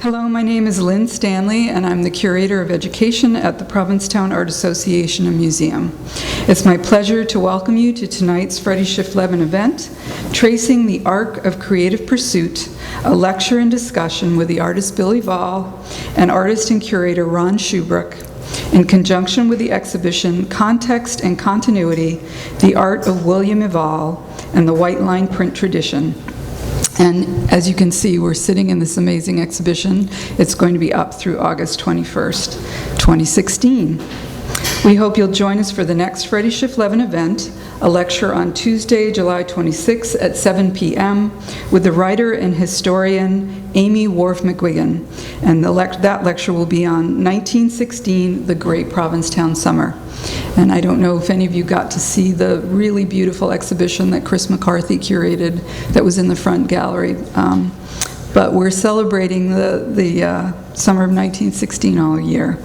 Hello, my name is Lynn Stanley, and I'm the Curator of Education at the Provincetown Art Association and Museum. It's my pleasure to welcome you to tonight's Freddie Schiff-Levin event, Tracing the Arc of Creative Pursuit, a lecture and discussion with the artist Bill Evaul and artist and curator Ron Shubrook, in conjunction with the exhibition Context and Continuity, The Art of William Evaul and the White Line Print Tradition. And as you can see, we're sitting in this amazing exhibition. It's going to be up through August 21st, 2016. We hope you'll join us for the next Freddie Schiff-Levin event, a lecture on Tuesday, July 26th at 7 p.m. with the writer and historian Amy Wharf McGuigan. And that lecture will be on 1916, the Great Provincetown Summer. And I don't know if any of you got to see the really beautiful exhibition that Chris McCarthy curated that was in the front gallery. But we're celebrating the summer of 1916 all year.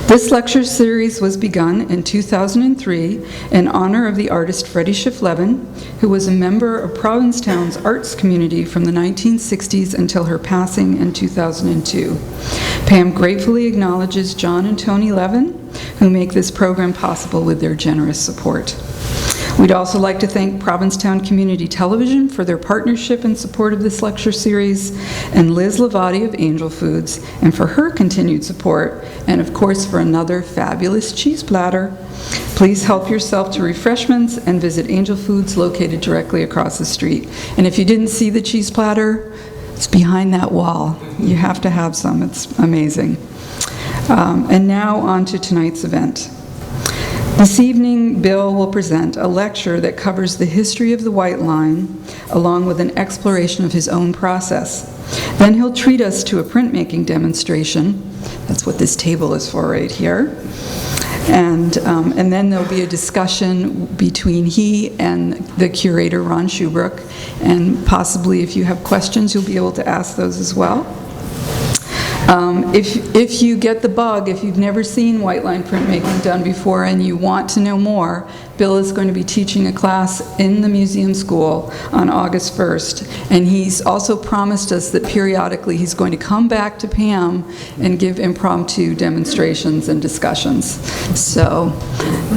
This lecture series was begun in 2003 in honor of the artist Freddie Schiff-Levin, who was a member of Provincetown's arts community from the 1960s until her passing in 2002. Pam gratefully acknowledges John and Tony Levin, who make this program possible with their generous support. We'd also like to thank Provincetown Community Television for their partnership and support of this lecture series, and Liz Lavati of Angel Foods, and for her continued support, and of course for another fabulous cheese platter. Please help yourself to refreshments and visit Angel Foods located directly across the street. And if you didn't see the cheese platter, it's behind that wall. You have to have some. It's amazing. And now on to tonight's event. This evening, Bill will present a lecture that covers the history of the White Line, along with an exploration of his own process. Then he'll treat us to a printmaking demonstration. That's what this table is for right here. And then there'll be a discussion between he and the curator, Ron Shubrook, and possibly if you have questions, you'll be able to ask those as well. If you get the bug, if you've never seen white line printmaking done before and you want to know more, Bill is going to be teaching a class in the museum school on August 1st, and he's also promised us that periodically he's going to come back to Pam and give impromptu demonstrations and discussions. So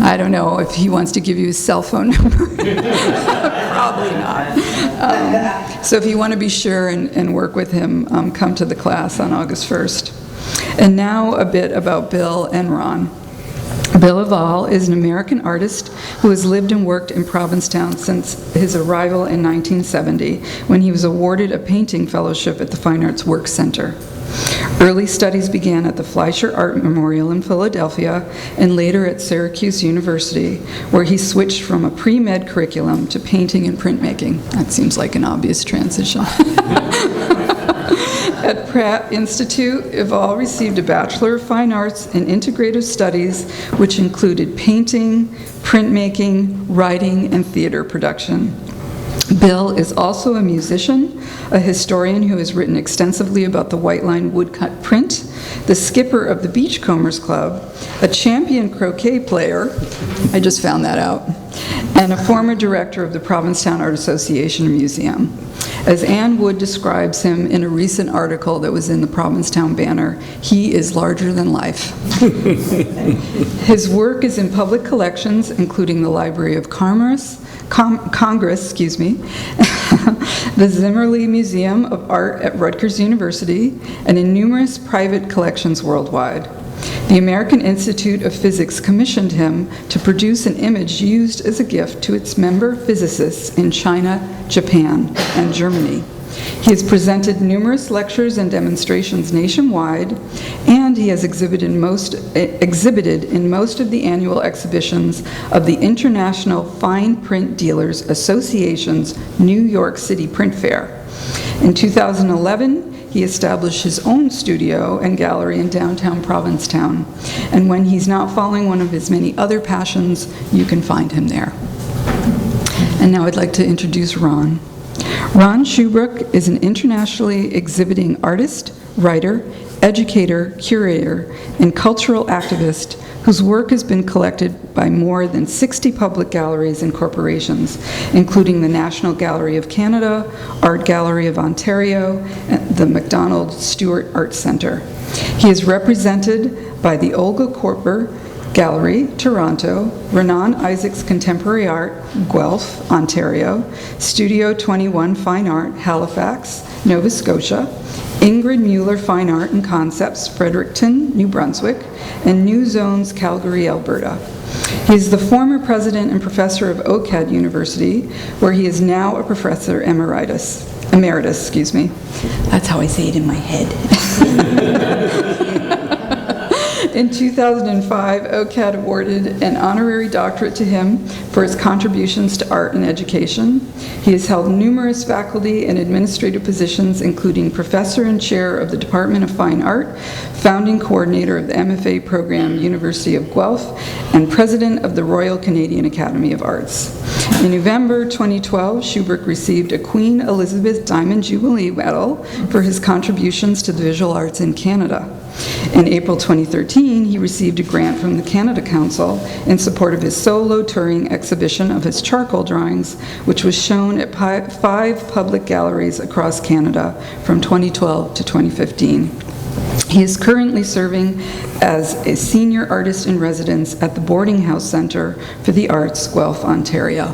I don't know if he wants to give you his cell phone number. Probably not. So if you want to be sure and work with him, come to the class on August 1st. And now a bit about Bill and Ron. Bill Evaul is an American artist who has lived and worked in Provincetown since his arrival in 1970, when he was awarded a painting fellowship at the Fine Arts Works Center. Early studies began at the Fleischer Art Memorial in Philadelphia and later at Syracuse University, where he switched from a pre-med curriculum to painting and printmaking. That seems like an obvious transition. At Pratt Institute, Evaul received a Bachelor of Fine Arts in Integrative Studies, which included painting, printmaking, writing, and theater production. Bill is also a musician, a historian who has written extensively about the white line woodcut print, the skipper of the Beachcombers Club, a champion croquet player, I just found that out, and a former director of the Provincetown Art Association Museum. As Ann Wood describes him in a recent article that was in the Provincetown Banner, he is larger than life. His work is in public collections, including the Library of Congress, the Zimmerle Museum of Art at Rutgers University, and in numerous private collections worldwide. The American Institute of Physics commissioned him to produce an image used as a gift to its member physicists in China, Japan, and Germany. He has presented numerous lectures and demonstrations nationwide, and he has exhibited in most of the annual exhibitions of the International Fine Print Dealers Association's New York City Print Fair. In 2011, he established his own studio and gallery in downtown Provincetown, and when he's not following one of his many other passions, you can find him there. And now I'd like to introduce Ron. Ron Shubrook is an internationally exhibiting artist, writer, educator, curator, and cultural activist whose work has been collected by more than 60 public galleries and corporations, including the National Gallery of Canada, Art Gallery of Ontario, and the Macdonald Stewart Art Centre. He is represented by the Olga Korper Gallery, Toronto, Renan Isaacs Contemporary Art, Guelph, Ontario, Studio 21 Fine Art, Halifax, Nova Scotia, Ingrid Mueller Fine Art and Concepts, Fredericton, New Brunswick, and New Zones, Calgary, Alberta. He is the former president and professor of OCAD University, where he is now a professor emeritus. That's how I say it in my head. In 2005, OCAD awarded an honorary doctorate to him for his contributions to art and education. He has held numerous faculty and administrative positions, including professor and chair of the Department of Fine Art, founding coordinator of the MFA program, University of Guelph, and president of the Royal Canadian Academy of Arts. In November 2012, Shubrick received a Queen Elizabeth Diamond Jubilee Medal for his contributions to the visual arts in Canada. In April 2013, he received a grant from the Canada Council in support of his solo touring exhibition of his charcoal drawings, which was shown at 5 public galleries across Canada from 2012 to 2015. He is currently serving as a senior artist in residence at the Boarding House Centre for the Arts, Guelph, Ontario.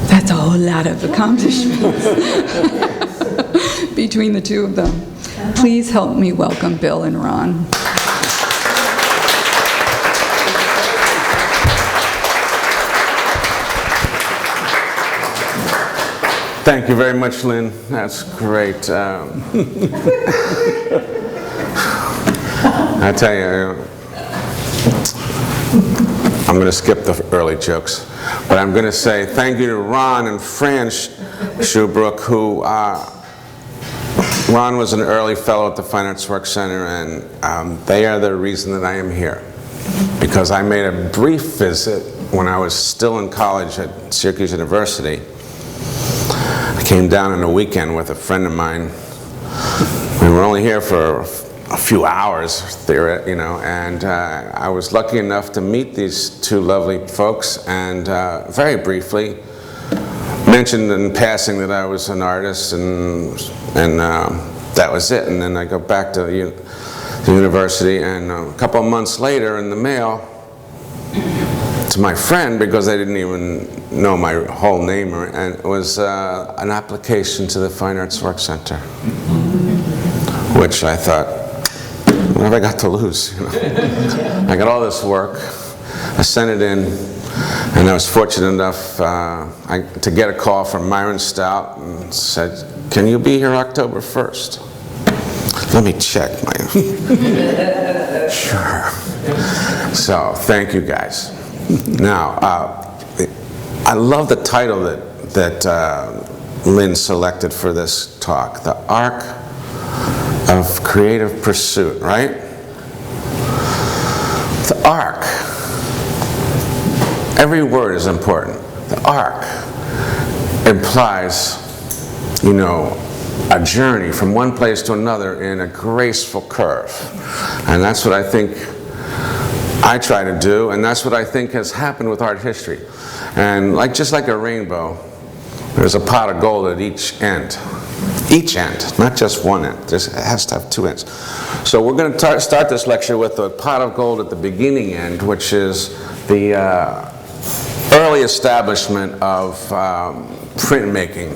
That's a whole lot of accomplishments between the two of them. Please help me welcome Bill and Ron. Thank you very much, Lynn. That's great. I tell you, I'm going to skip the early jokes, but I'm going to say thank you to Ron and Fran Shubrick, who Ron was an early fellow at the Fine Arts Work Center, and they are the reason that I am here. Because I made a brief visit when I was still in college at Syracuse University. I came down on a weekend with a friend of mine. We were only here for a few hours, you know, and I was lucky enough to meet these two lovely folks, and very briefly mentioned in passing that I was an artist, and that was it. And then I go back to the university, and a couple of months later in the mail to my friend, because they didn't even know my whole name, and it was an application to the Fine Arts Work Center, which I thought, what have I got to lose? You know? I got all this work, I sent it in, and I was fortunate enough to get a call from Myron Stout and said, can you be here October 1st? Let me check my... Sure. So, thank you guys. Now, I love the title that Lynn selected for this talk, The Arc of Creative Pursuit, right? The arc. Every word is important. The arc implies, you know, a journey from one place to another in a graceful curve. And that's what I think I try to do, and that's what I think has happened with art history. And just like a rainbow, there's a pot of gold at each end. Each end, not just one end. It has to have two ends. So we're going to start this lecture with a pot of gold at the beginning end, which is the early establishment of printmaking.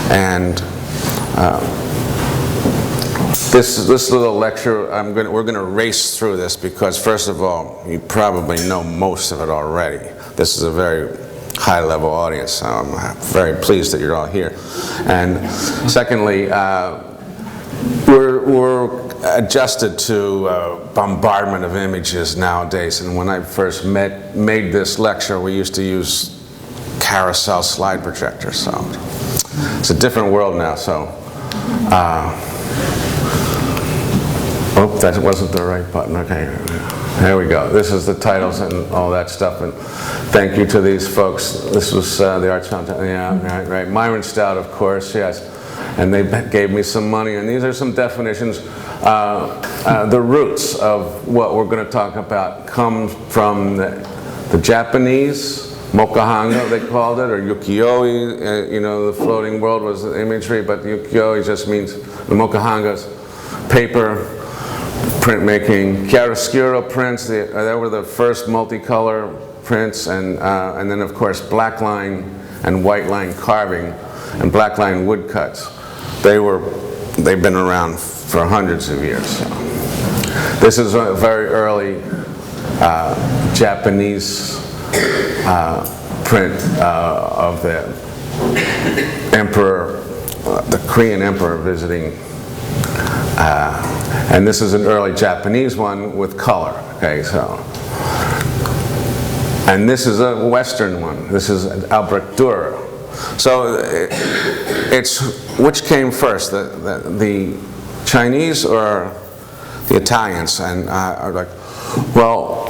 And this little lecture, we're going to race through this because, first of all, you probably know most of it already. This is a very high-level audience, so I'm very pleased that you're all here. And secondly, we're adjusted to bombardment of images nowadays. And when I first made this lecture, we used to use carousel slide projectors. So it's a different world now. So, oh, that wasn't the right button. Okay, there we go. This is the titles and all that stuff. And thank you to these folks. This was the Arts Foundation. Yeah, right. Myron Stout, of course. Yes. and they gave me some money, and these are some definitions. The roots of what we're going to talk about come from the Japanese, Mokuhanga they called it, or ukiyo-e, you know, the floating world was the imagery, but ukiyo-e just means, the Mokuhanga's paper, printmaking, chiaroscuro prints, they were the first multicolor prints, and then of course black line and white line carving and black line woodcuts. They've been around for hundreds of years. So. This is a very early Japanese print of the emperor, the Korean emperor visiting. And this is an early Japanese one with color. Okay, so. And this is a Western one. This is Albrecht Dürer. So it's which came first, the Chinese or the Italians? And are like, well,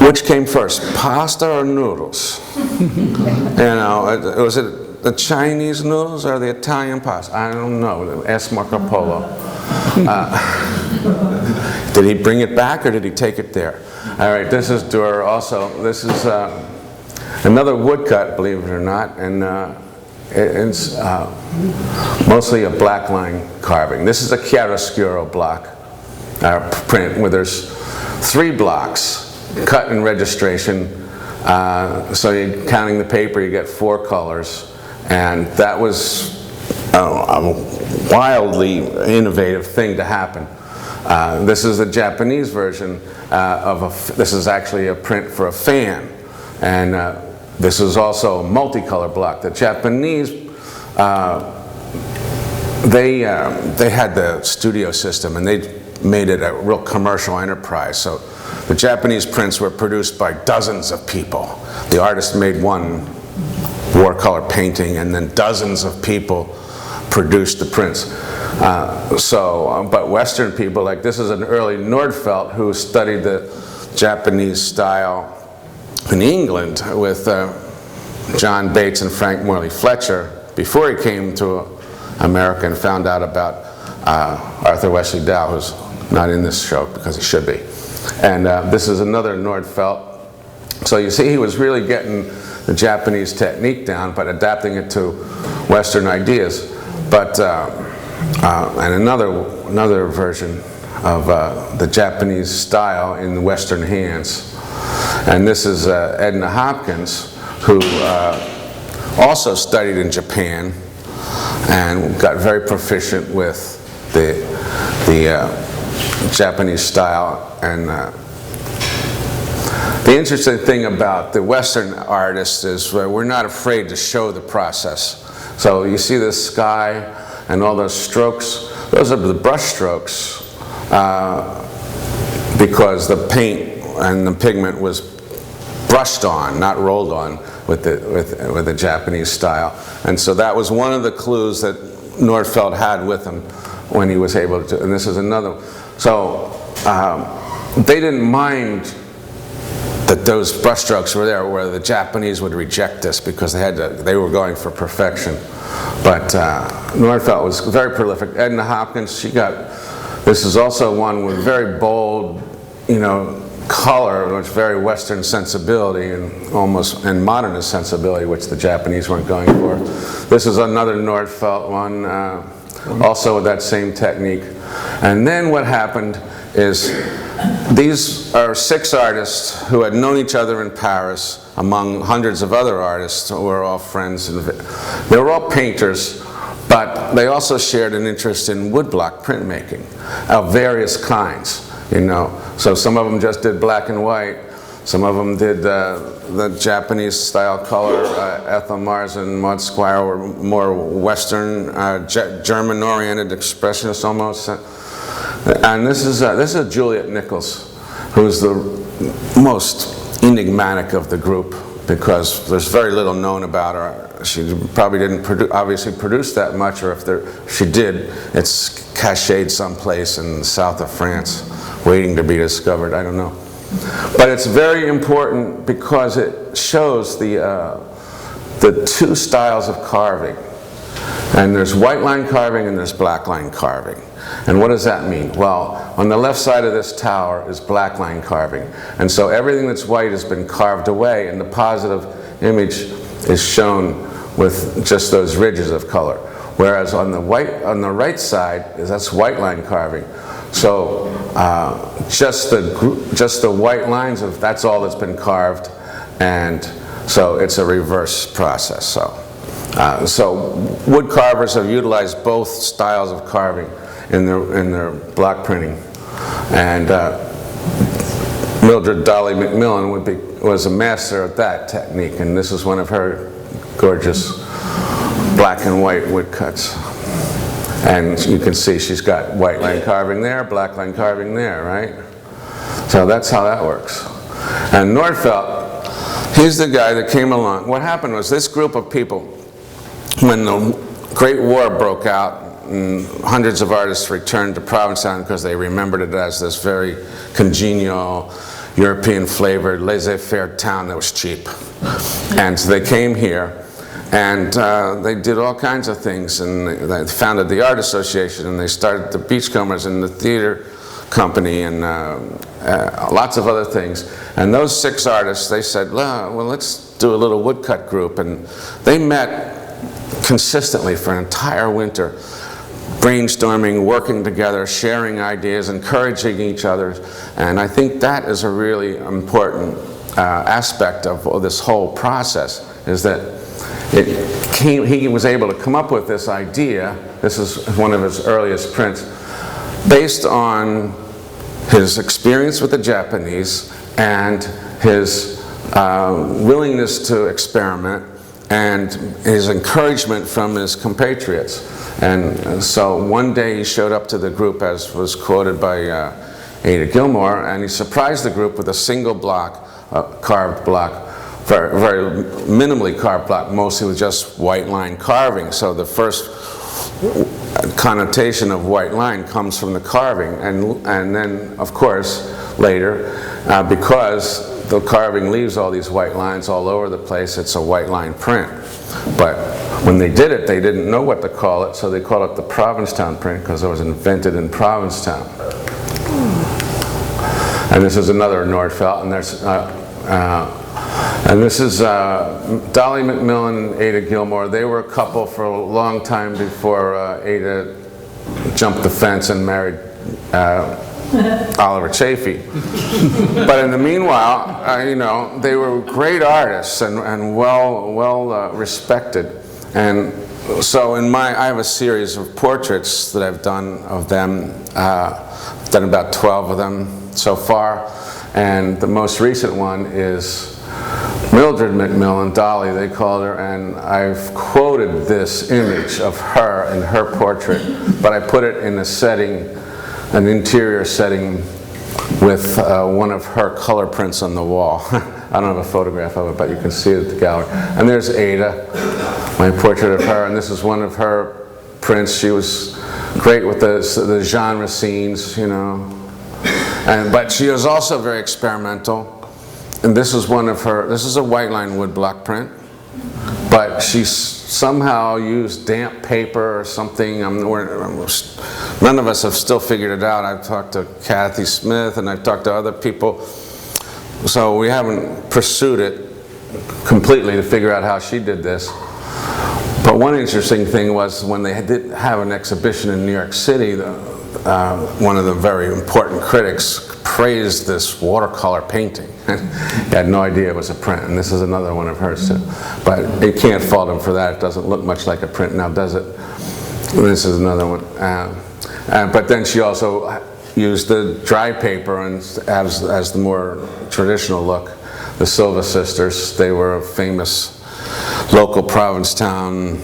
which came first, pasta or noodles? You know, was it the Chinese noodles or the Italian pasta? I don't know. Ask Marco Polo. Did he bring it back or did he take it there? All right, this is Dürer also. This is another woodcut, believe it or not, and it's mostly a black line carving. This is a chiaroscuro block print where there's 3 blocks cut in registration. So you're counting the paper, you get 4 colors, and that was a wildly innovative thing to happen. This is the Japanese version this is actually a print for a fan, and this is also a multicolor block. The Japanese, they had the studio system, and they made it a real commercial enterprise. So the Japanese prints were produced by dozens of people. The artist made one watercolor painting, and then dozens of people produced the prints. But Western people, like this is an early Nordfeldt who studied the Japanese style in England with John Bates and Frank Morley Fletcher before he came to America and found out about Arthur Wesley Dow, who's not in this show because he should be. And this is another Nordfeldt. So you see he was really getting the Japanese technique down, but adapting it to Western ideas. But and another version of the Japanese style in Western hands. And this is Edna Hopkins, who also studied in Japan and got very proficient with the Japanese style. And the interesting thing about the Western artists is we're not afraid to show the process. So you see this sky and all those strokes, those are the brush strokes because the paint and the pigment was brushed on, not rolled on with the Japanese style. And so that was one of the clues that Nordfeldt had with him when he was able to, and this is another. So they didn't mind that those brushstrokes were there, where the Japanese would reject this because they were going for perfection. But Nordfeldt was very prolific. Edna Hopkins, this is also one with very bold, you know, color, which very Western sensibility and modernist sensibility, which the Japanese weren't going for. This is another Nordfeldt one, also with that same technique. And then what happened is these are 6 artists who had known each other in Paris among hundreds of other artists who were all friends. They were all painters, but they also shared an interest in woodblock printmaking of various kinds. You know, so some of them just did black and white. Some of them did the Japanese style color. Ethel Mars and Maud Squire were more Western, German-oriented expressionists almost. And this is Juliet Nichols, who's the most enigmatic of the group because there's very little known about her. She probably didn't obviously produce that much, or if she did, it's cached someplace in the south of France, waiting to be discovered. I don't know. But it's very important because it shows the 2 styles of carving. And there's white line carving and there's black line carving. And what does that mean? Well, on the left side of this tower is black line carving. And so everything that's white has been carved away, and the positive image is shown with just those ridges of color. Whereas on the right side, that's white line carving. So just the white lines that's all that's been carved, and so it's a reverse process. So wood carvers have utilized both styles of carving in their block printing, and Mildred Dolly McMillan was a master at that technique, and this is one of her gorgeous black and white woodcuts. And you can see she's got white line carving there, black line carving there, right? So that's how that works. And Nordfelt, he's the guy that came along. What happened was this group of people, when the Great War broke out, and hundreds of artists returned to Provincetown because they remembered it as this very congenial, European-flavored, laissez-faire town that was cheap. And so they came here, and they did all kinds of things, and they founded the Art Association, and they started the Beachcombers and the theater company, and lots of other things. And those 6 artists, they said, well, let's do a little woodcut group. And they met consistently for an entire winter, brainstorming, working together, sharing ideas, encouraging each other. And I think that is a really important aspect of this whole process, is that he was able to come up with this idea. This is one of his earliest prints, based on his experience with the Japanese and his willingness to experiment and his encouragement from his compatriots. And so one day he showed up to the group, as was quoted by Ada Gilmore, and he surprised the group with a single block, carved block, very, very minimally carved block, mostly with just white line carving. So the first connotation of white line comes from the carving, and then of course later, because the carving leaves all these white lines all over the place, it's a white line print. But when they did it, they didn't know what to call it, so they called it the Provincetown print because it was invented in Provincetown. And this is another Nordfelt, and there's and this is Dolly McMillan and Ada Gilmore. They were a couple for a long time before Ada jumped the fence and married Oliver Chafee. But in the meanwhile, you know, they were great artists and well respected. And so I have a series of portraits that I've done of them. I've done about 12 of them so far. And the most recent one is Mildred McMillan, Dolly, they called her, and I've quoted this image of her in her portrait, but I put it in a setting, an interior setting, with one of her color prints on the wall. I don't have a photograph of it, but you can see it at the gallery. And there's Ada, my portrait of her, and this is one of her prints. She was great with the genre scenes, you know. But she was also very experimental. And this is one of her, this is a white line wood block print, but she somehow used damp paper or something. None of us have still figured it out. I've talked to Kathy Smith and I've talked to other people, so we haven't pursued it completely to figure out how she did this. But one interesting thing was when they did have an exhibition in New York City, one of the very important critics praised this watercolor painting. He had no idea it was a print, and this is another one of hers too. But you can't fault him for that. It doesn't look much like a print now, does it? This is another one. But then she also used the dry paper and as the more traditional look. The Silva sisters, they were a famous local Provincetown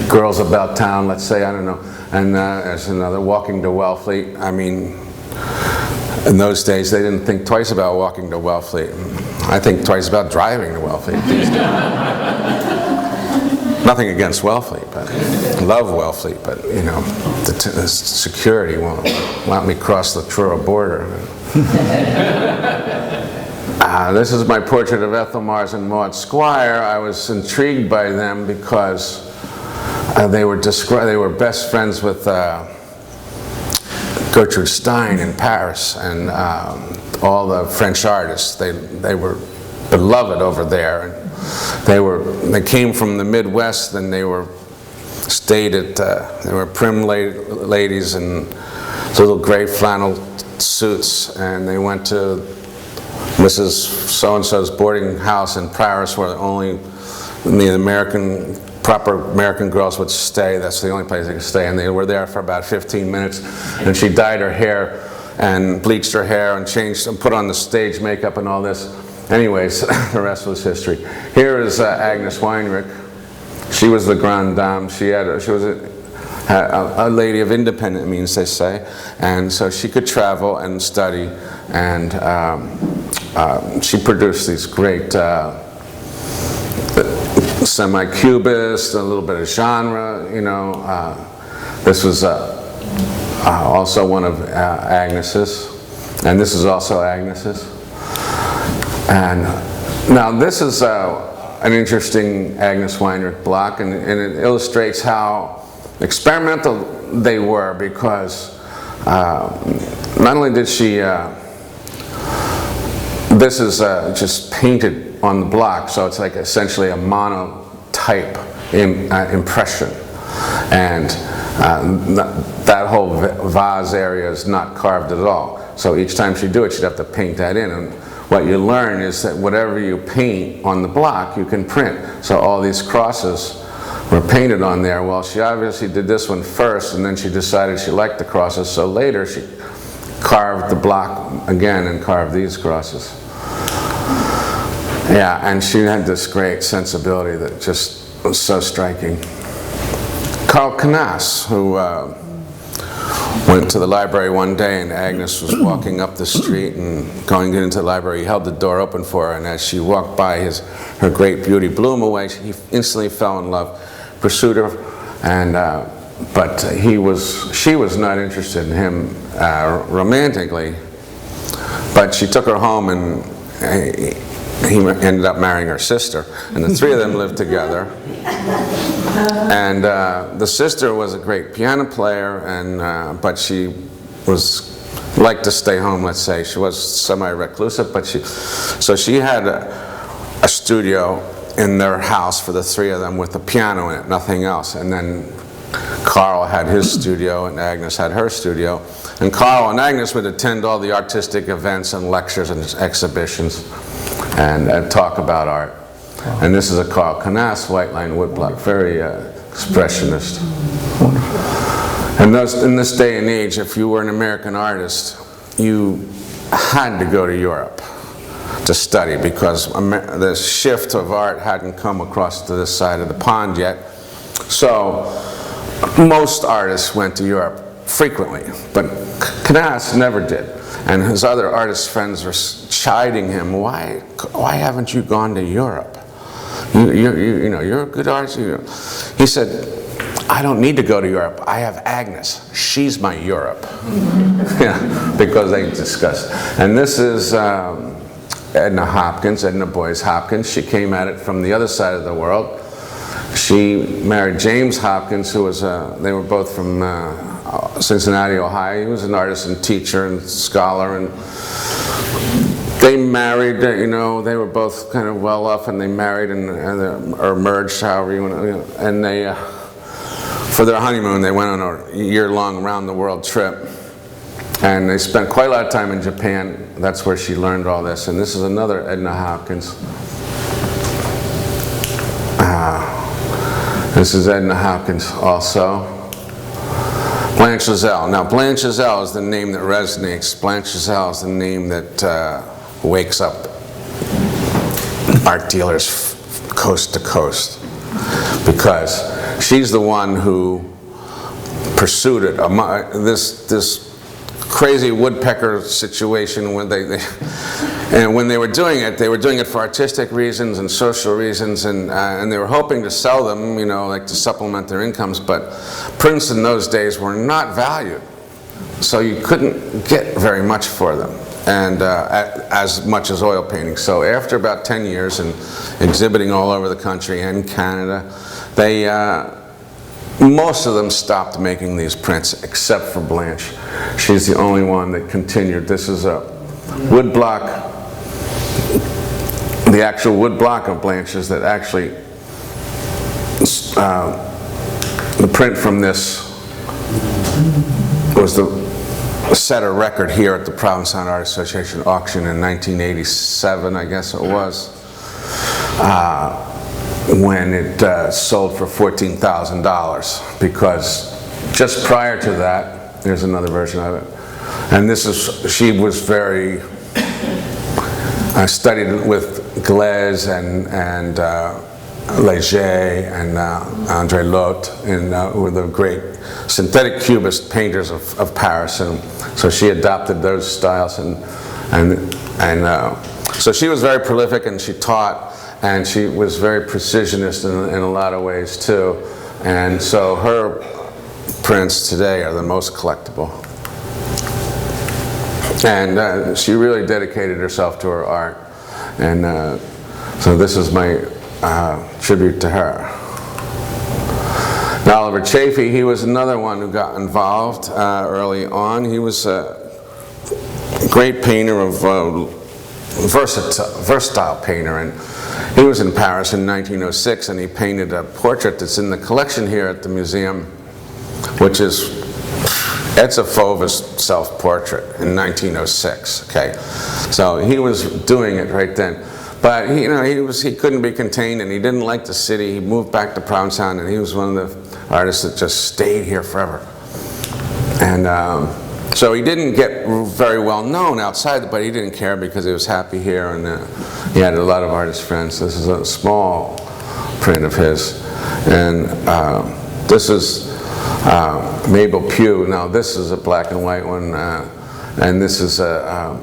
girls about town, let's say, I don't know. And there's another, walking to Wellfleet. I mean, in those days, they didn't think twice about walking to Wellfleet. I think twice about driving to Wellfleet these days. Nothing against Wellfleet, but I love Wellfleet, but you know, the security won't let me cross the Truro border. This is my portrait of Ethel Mars and Maud Squire. I was intrigued by them because they were best friends with Gertrude Stein in Paris, and all the French artists. They were beloved over there. And they came from the Midwest, and they were prim ladies in little gray flannel suits, and they went to Mrs. So-and-so's boarding house in Paris, where only the proper American girls would stay. That's the only place they could stay, and they were there for about 15 minutes, and she dyed her hair and bleached her hair and changed and put on the stage makeup and all this. Anyways, the rest was history. Here is Agnes Weinrich. She was the grande dame. She was a lady of independent means, they say, and so she could travel and study, and she produced these great semi-cubist, a little bit of genre, you know. This was also one of Agnes's, and this is also Agnes's. And now this is an interesting Agnes Weinrich block, and it illustrates how experimental they were, because not only did she, this is just painted on the block, so it's like essentially a monotype impression, and that whole vase area is not carved at all. So each time she'd do it, she'd have to paint that in, and what you learn is that whatever you paint on the block, you can print. So all these crosses were painted on there. Well, she obviously did this one first, and then she decided she liked the crosses, so later she carved the block again and carved these crosses. Yeah, and she had this great sensibility that just was so striking. Carl Knaus, who went to the library one day, and Agnes was walking up the street and going into the library. He held the door open for her, and as she walked by her great beauty blew him away. He instantly fell in love, pursued her, and but she was not interested in him romantically. But she took her home, and he ended up marrying her sister, and the three of them lived together. And the sister was a great piano player, and but she liked to stay home. Let's say she was semi-reclusive, but she had a studio in their house for the three of them with a piano in it, nothing else. And then Carl had his studio, and Agnes had her studio. And Carl and Agnes would attend all the artistic events and lectures and exhibitions, and talk about art. Wow. And this is a Carl Knaus white line woodblock, very expressionist. And in this day and age, if you were an American artist, you had to go to Europe to study, because the shift of art hadn't come across to this side of the pond yet. So most artists went to Europe frequently, but Knaus never did. And his other artist friends were chiding him, why haven't you gone to Europe? You're a good artist. He said, I don't need to go to Europe. I have Agnes. She's my Europe. Yeah, because they discussed. And this is Edna Boyes Hopkins. She came at it from the other side of the world. She married James Hopkins, who was, they were both from Cincinnati, Ohio. He was an artist and teacher and scholar, and they married, they were both kind of well off, and they married or merged, however you want to, and they, for their honeymoon, they went on a year-long round-the-world trip, and they spent quite a lot of time in Japan. That's where she learned all this, and this is another Edna Hopkins. This is Edna Hopkins also. Blanche Giselle. Now, Blanche Giselle is the name that resonates. Blanche Giselle is the name that wakes up art dealers coast to coast, because she's the one who pursued it. This crazy woodpecker situation when when they were doing it for artistic reasons and social reasons, and they were hoping to sell them, like to supplement their incomes, but prints in those days were not valued, so you couldn't get very much for them. and as much as oil paintings. So after about 10 years and exhibiting all over the country and Canada, they most of them stopped making these prints except for Blanche. She's the only one that continued. This is a wood block, the actual wood block of Blanche's that actually, the print from this was set a record here at the Provincetown Art Association auction in 1987, I guess it was, when it sold for $14,000, because just prior to that, there's another version of it, and this is, she was very, I studied with Glaise and Léger and André Lotte, who were the great synthetic cubist painters of Paris, and so she adopted those styles, and so she was very prolific, and she taught, and she was very precisionist in a lot of ways too, and so her prints today are the most collectible. And she really dedicated herself to her art, and so this is my tribute to her. Now, Oliver Chafee, he was another one who got involved early on. He was a great painter of versatile painter, and he was in Paris in 1906, and he painted a portrait that's in the collection here at the museum, which is Edsa Fauve's self-portrait in 1906. Okay, so he was doing it right then. But he couldn't be contained, and he didn't like the city. He moved back to Provincetown, and he was one of the artists that just stayed here forever. And so he didn't get very well known outside, but he didn't care because he was happy here, and he had a lot of artist friends. This is a small print of his, and this is Mabel Pugh. Now this is a black and white one, and this is a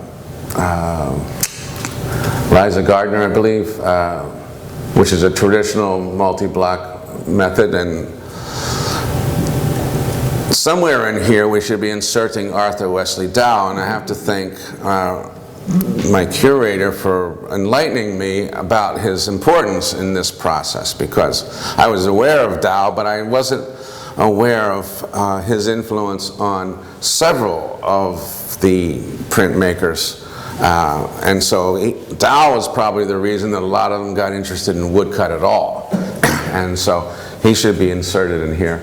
Liza Gardner, I believe, which is a traditional multi-block method, and somewhere in here we should be inserting Arthur Wesley Dow, and I have to thank my curator for enlightening me about his importance in this process, because I was aware of Dow, but I wasn't aware of his influence on several of the printmakers. And so Dow was probably the reason that a lot of them got interested in woodcut at all. And so he should be inserted in here.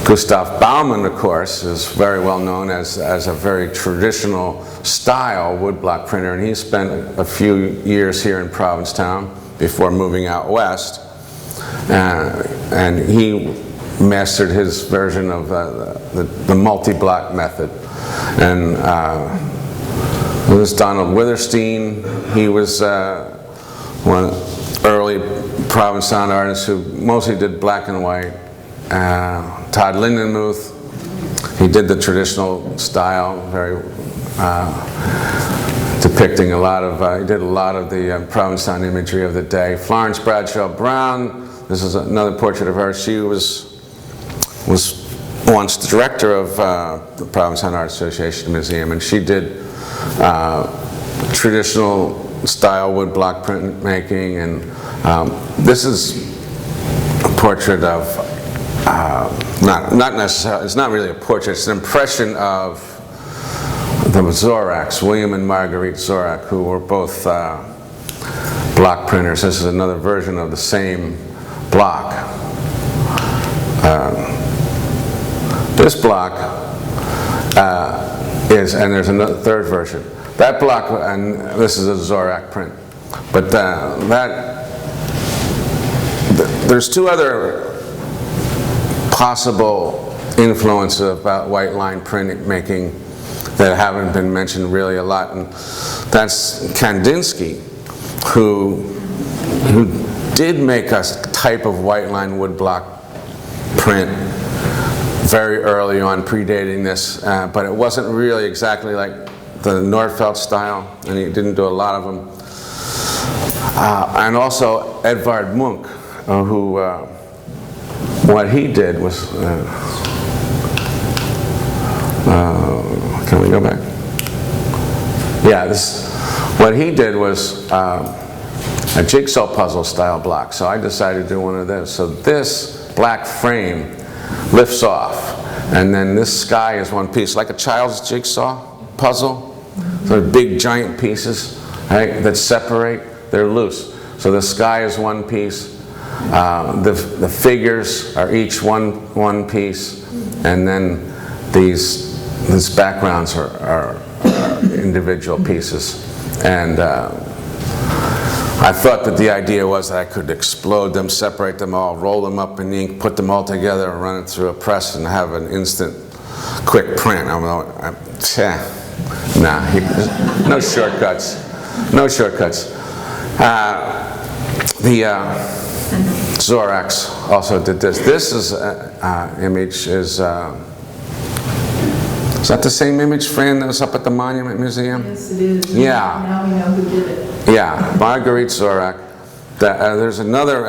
Gustav Baumann, of course, is very well known as a very traditional style woodblock printer, and he spent a few years here in Provincetown before moving out west. And he mastered his version of the multi-block method. And this is Donald Witherstein. He was one early Provincetown artist who mostly did black and white. Todd Lindenmuth, he did the traditional style, very depicting a lot of, he did a lot of the Provincetown imagery of the day. Florence Bradshaw Brown, this is another portrait of her. She was once the director of the Provincetown Art Association Museum, and she did traditional style woodblock printmaking, and this is a portrait of, not necessarily, it's not really a portrait, it's an impression of the Zoraks, William and Marguerite Zorak, who were both block printers. This is another version of the same block. This block is, and there's another third version. That block, and this is a Zorak print, but there's two other possible influences about white line printmaking that haven't been mentioned really a lot, and that's Kandinsky, who did make a type of white line woodblock print very early on, predating this, but it wasn't really exactly like the Nordfeld style, and he didn't do a lot of them. And also Edvard Munch, who what he did was, can we go back? Yeah, what he did was a jigsaw puzzle style block, so I decided to do one of those. So this black frame lifts off, and then this sky is one piece, like a child's jigsaw puzzle. So big giant pieces, right, that separate, they're loose. So the sky is one piece, the figures are each one piece, and then these backgrounds are individual pieces. And I thought that the idea was that I could explode them, separate them all, roll them up in ink, put them all together, and run it through a press and have an instant, quick print. No shortcuts. No shortcuts. The Zorax also did this. This is image is that the same image, Fran, that was up at the Monument Museum? Yes, it is. Yeah. Now we know who did it. Yeah, Marguerite Zorak. There's another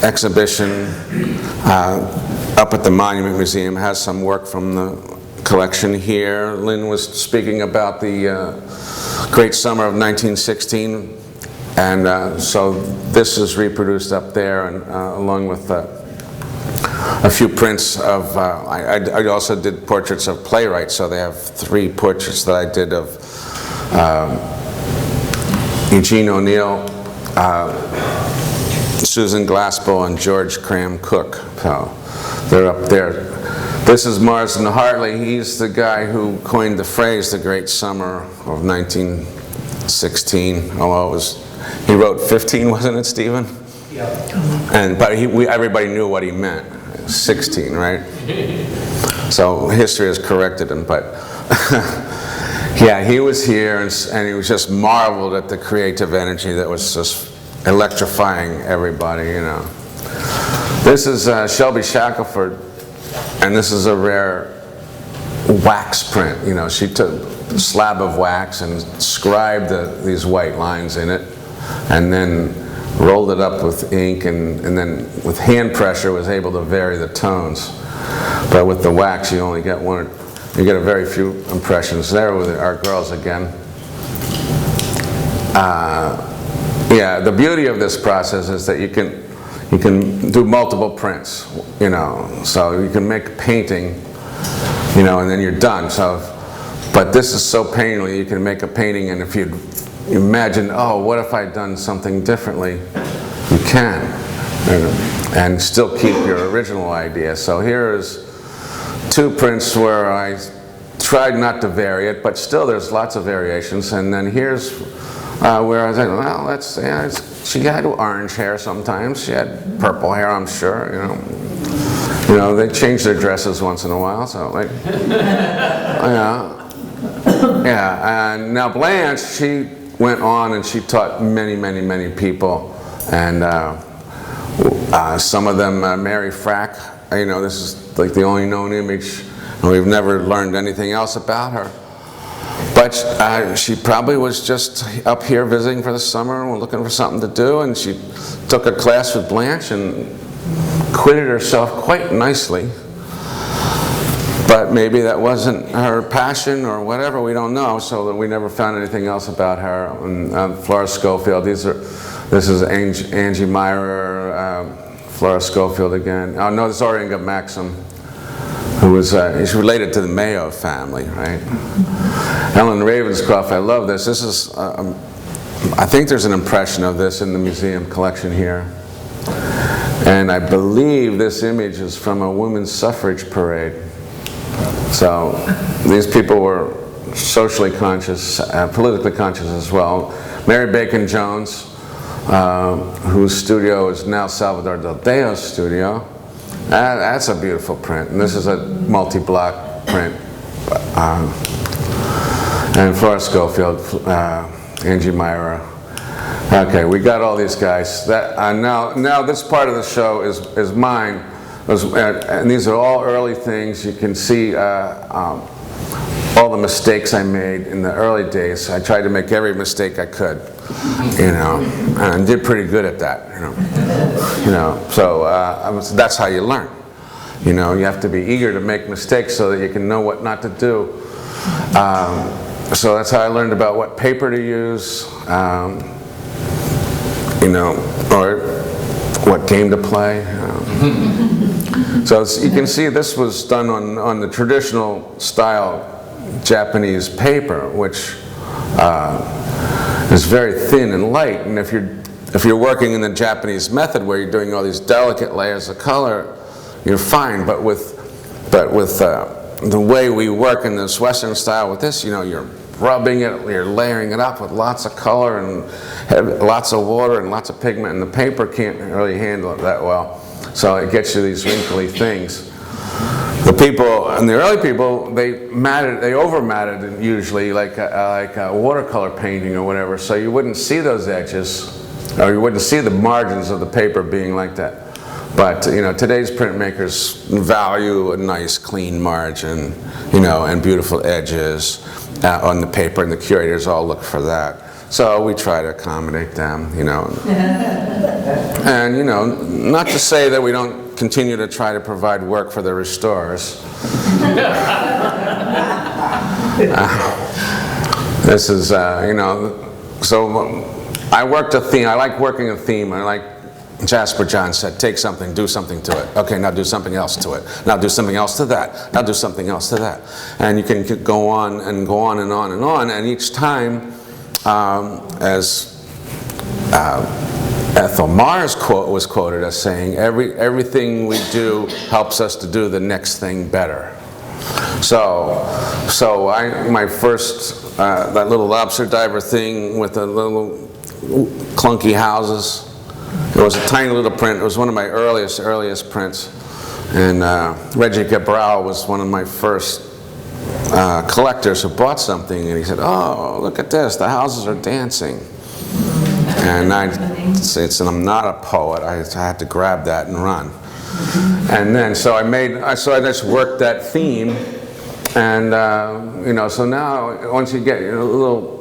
exhibition up at the Monument Museum, has some work from the collection here. Lynn was speaking about the Great Summer of 1916, and so this is reproduced up there, and along with a few prints of, I also did portraits of playwrights, so they have 3 portraits that I did of Eugene O'Neill, Susan Glaspell, and George Cram Cook. So they're up there. This is Marsden Hartley. He's the guy who coined the phrase "the Great Summer of 1916." Although he wrote 15, wasn't it, Stephen? Yeah. But everybody knew what he meant. 16, right? So history has corrected him, but yeah, he was here, and he was just marveled at the creative energy that was just electrifying everybody, you know. This is Shelby Shackelford, and this is a rare wax print. You know, she took a slab of wax and scribed these white lines in it, and then rolled it up with ink, and then with hand pressure was able to vary the tones. But with the wax, you only get you get a very few impressions. There with our girls again. Yeah, the beauty of this process is that you can do multiple prints, you know, so you can make a painting, you know, and then you're done. So, but this is so painterly, you can make a painting, and if you imagine, oh, what if I'd done something differently, you can, and still keep your original idea. So here is 2 prints where I tried not to vary it, but still there's lots of variations. And then here's where I was like, well, she had orange hair sometimes, she had purple hair, I'm sure, you know. You know, they change their dresses once in a while, so like, yeah. And now Blanche, she went on and she taught many people, and some of them, Mary Frack, you know, this is like the only known image, and we've never learned anything else about her. But she probably was just up here visiting for the summer and looking for something to do, and she took a class with Blanche and acquitted herself quite nicely. But maybe that wasn't her passion or whatever, we don't know, so that we never found anything else about her. And Flora Schofield, this is Angie Meyer, Flora Schofield again. Oh no, this is Oringa Maxim, who was, he's related to the Mayo family, right? Ellen Ravenscroft, I love this. This is, I think there's an impression of this in the museum collection here. And I believe this image is from a women's suffrage parade. So these people were socially conscious, politically conscious as well. Mary Bacon Jones, whose studio is now Salvador Del Deo's studio. That's a beautiful print, and this is a multi-block print. And Flora Schofield, Angie Myra. Okay, we got all these guys. Now this part of the show is mine. And these are all early things. You can see all the mistakes I made in the early days. I tried to make every mistake I could, you know, and did pretty good at that, you know. So that's how you learn. You know, you have to be eager to make mistakes so that you can know what not to do. So that's how I learned about what paper to use, or what game to play. So you can see this was done on the traditional style Japanese paper, which is very thin and light. And if you're working in the Japanese method where you're doing all these delicate layers of color, you're fine. But with the way we work in this Western style with this, you're rubbing it, you're layering it up with lots of color and lots of water and lots of pigment, and the paper can't really handle it that well. So it gets you these wrinkly things. The people, and the early people, they over matted it usually, like a watercolor painting or whatever, so you wouldn't see those edges, or you wouldn't see the margins of the paper being like that. But today's printmakers value a nice clean margin, and beautiful edges on the paper, and the curators all look for that. So we try to accommodate them, And not to say that we don't continue to try to provide work for the restorers. This is, so I worked a theme. I like working a theme. I like Jasper John said, take something, do something to it. Okay, now do something else to it. Now do something else to that. Now do something else to that. And you can go on and go on and on and on. And each time, as Ethel Mars was quoted as saying, everything we do helps us to do the next thing better. So my first, that little lobster diver thing with the little clunky houses, it was a tiny little print. It was one of my earliest prints. And Reggie Cabral was one of my first collectors who bought something, and he said, "Oh, look at this, the houses are dancing." And I said, I'm not a poet, I had to grab that and run. And then, so I just worked that theme, and so now, once you get a little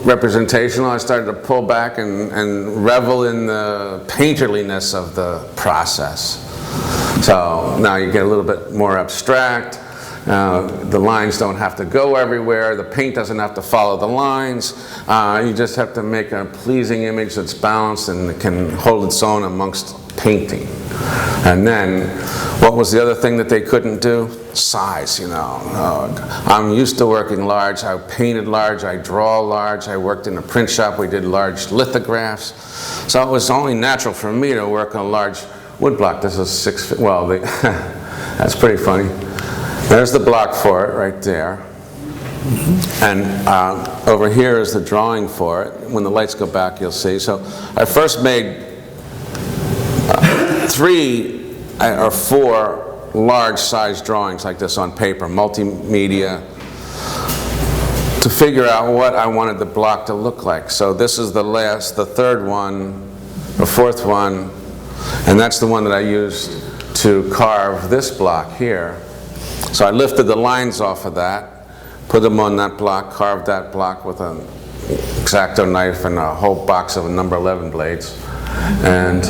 representational, I started to pull back and revel in the painterliness of the process. So now you get a little bit more abstract. The lines don't have to go everywhere. The paint doesn't have to follow the lines. You just have to make a pleasing image that's balanced and can hold its own amongst painting. And then, what was the other thing that they couldn't do? Size, I'm used to working large. I painted large. I draw large. I worked in a print shop. We did large lithographs. So it was only natural for me to work on large woodblock. This is 6 feet. Well, that's pretty funny. There's the block for it right there. And over here is the drawing for it. When the lights go back, you'll see. So I first made 3 or 4 large-size drawings like this on paper, multimedia, to figure out what I wanted the block to look like. So this is the 3rd one, the 4th one, and that's the one that I used to carve this block here. So I lifted the lines off of that, put them on that block, carved that block with an X-Acto knife and a whole box of number 11 blades, and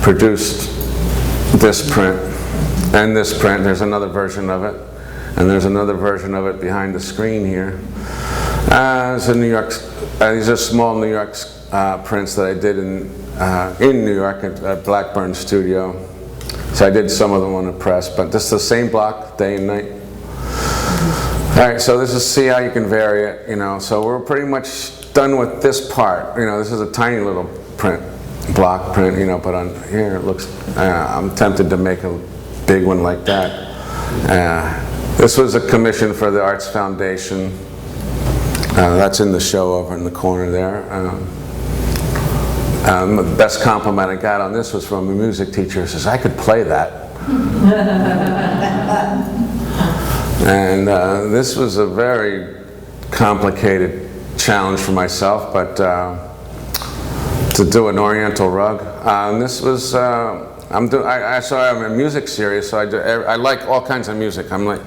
produced this print. And this print, there's another version of it, and there's another version of it behind the screen here. It's a New York, these are small New York prints that I did in New York at Blackburn Studio. So I did some of them on the press, but this is the same block, day and night. All right, so this is, see how you can vary it, So we're pretty much done with this part. This is a tiny little block print, but on here it looks, I'm tempted to make a big one like that. This was a commission for the Arts Foundation. That's in the show over in the corner there. The best compliment I got on this was from a music teacher who says, "I could play that." And this was a very complicated challenge for myself, but to do an Oriental rug. And this was, I'm a music series, so I like all kinds of music. I'm like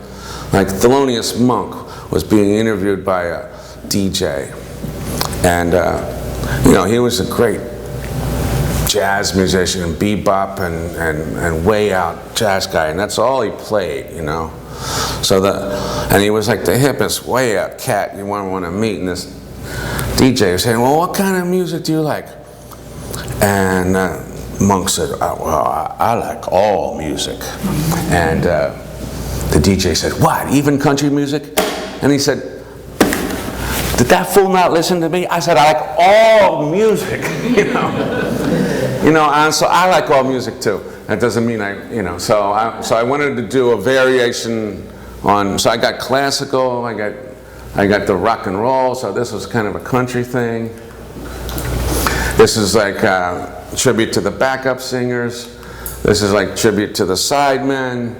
Thelonious Monk was being interviewed by a DJ, and he was a great jazz musician and bebop and way out jazz guy, and that's all he played, So And he was like the hippest, way up cat you want to meet. And this DJ was saying, well, what kind of music do you like? And Monk said, well, I like all music. And the DJ said, what, even country music? And he said, did that fool not listen to me? I said, I like all music, and so I like all music too. That doesn't mean so I wanted to do a variation on, so I got classical, I got the rock and roll, so this was kind of a country thing. This is like a tribute to the backup singers. This is like tribute to the sidemen,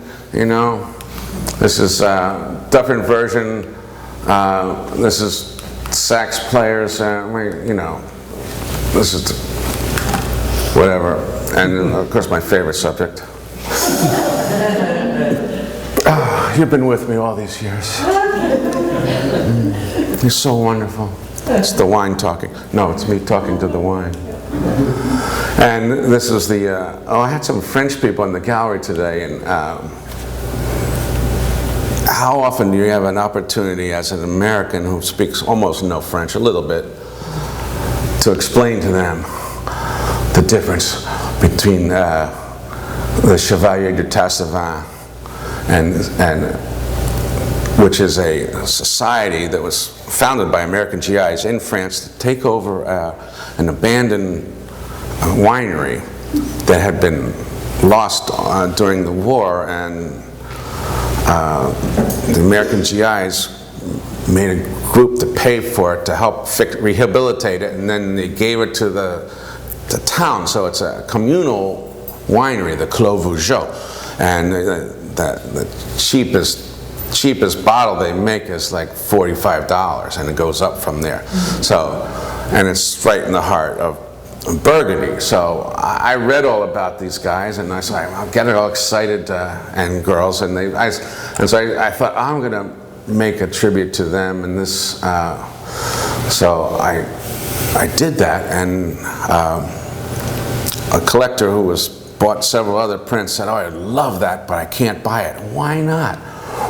This is a different version. This is sax players, this is whatever. And of course my favorite subject. You've been with me all these years. You're so wonderful. It's the wine talking. No, it's me talking to the wine. And this is I had some French people in the gallery today, and how often do you have an opportunity as an American who speaks almost no French, a little bit, to explain to them the difference between the Chevalier du Tassevin and which is a society that was founded by American GIs in France to take over an abandoned winery that had been lost during the war, and the American GIs made a group to pay for it to help rehabilitate it, and then they gave it to the town. So it's a communal winery, the Clos Vougeot, and the cheapest bottle they make is like $45, and it goes up from there. So, and it's right in the heart of Burgundy. So I read all about these guys, and I said, I'll get it all excited, and girls, and so I thought, I'm going to make a tribute to them, and this, so I did that, and a collector who bought several other prints said, oh, I love that, but I can't buy it. Why not?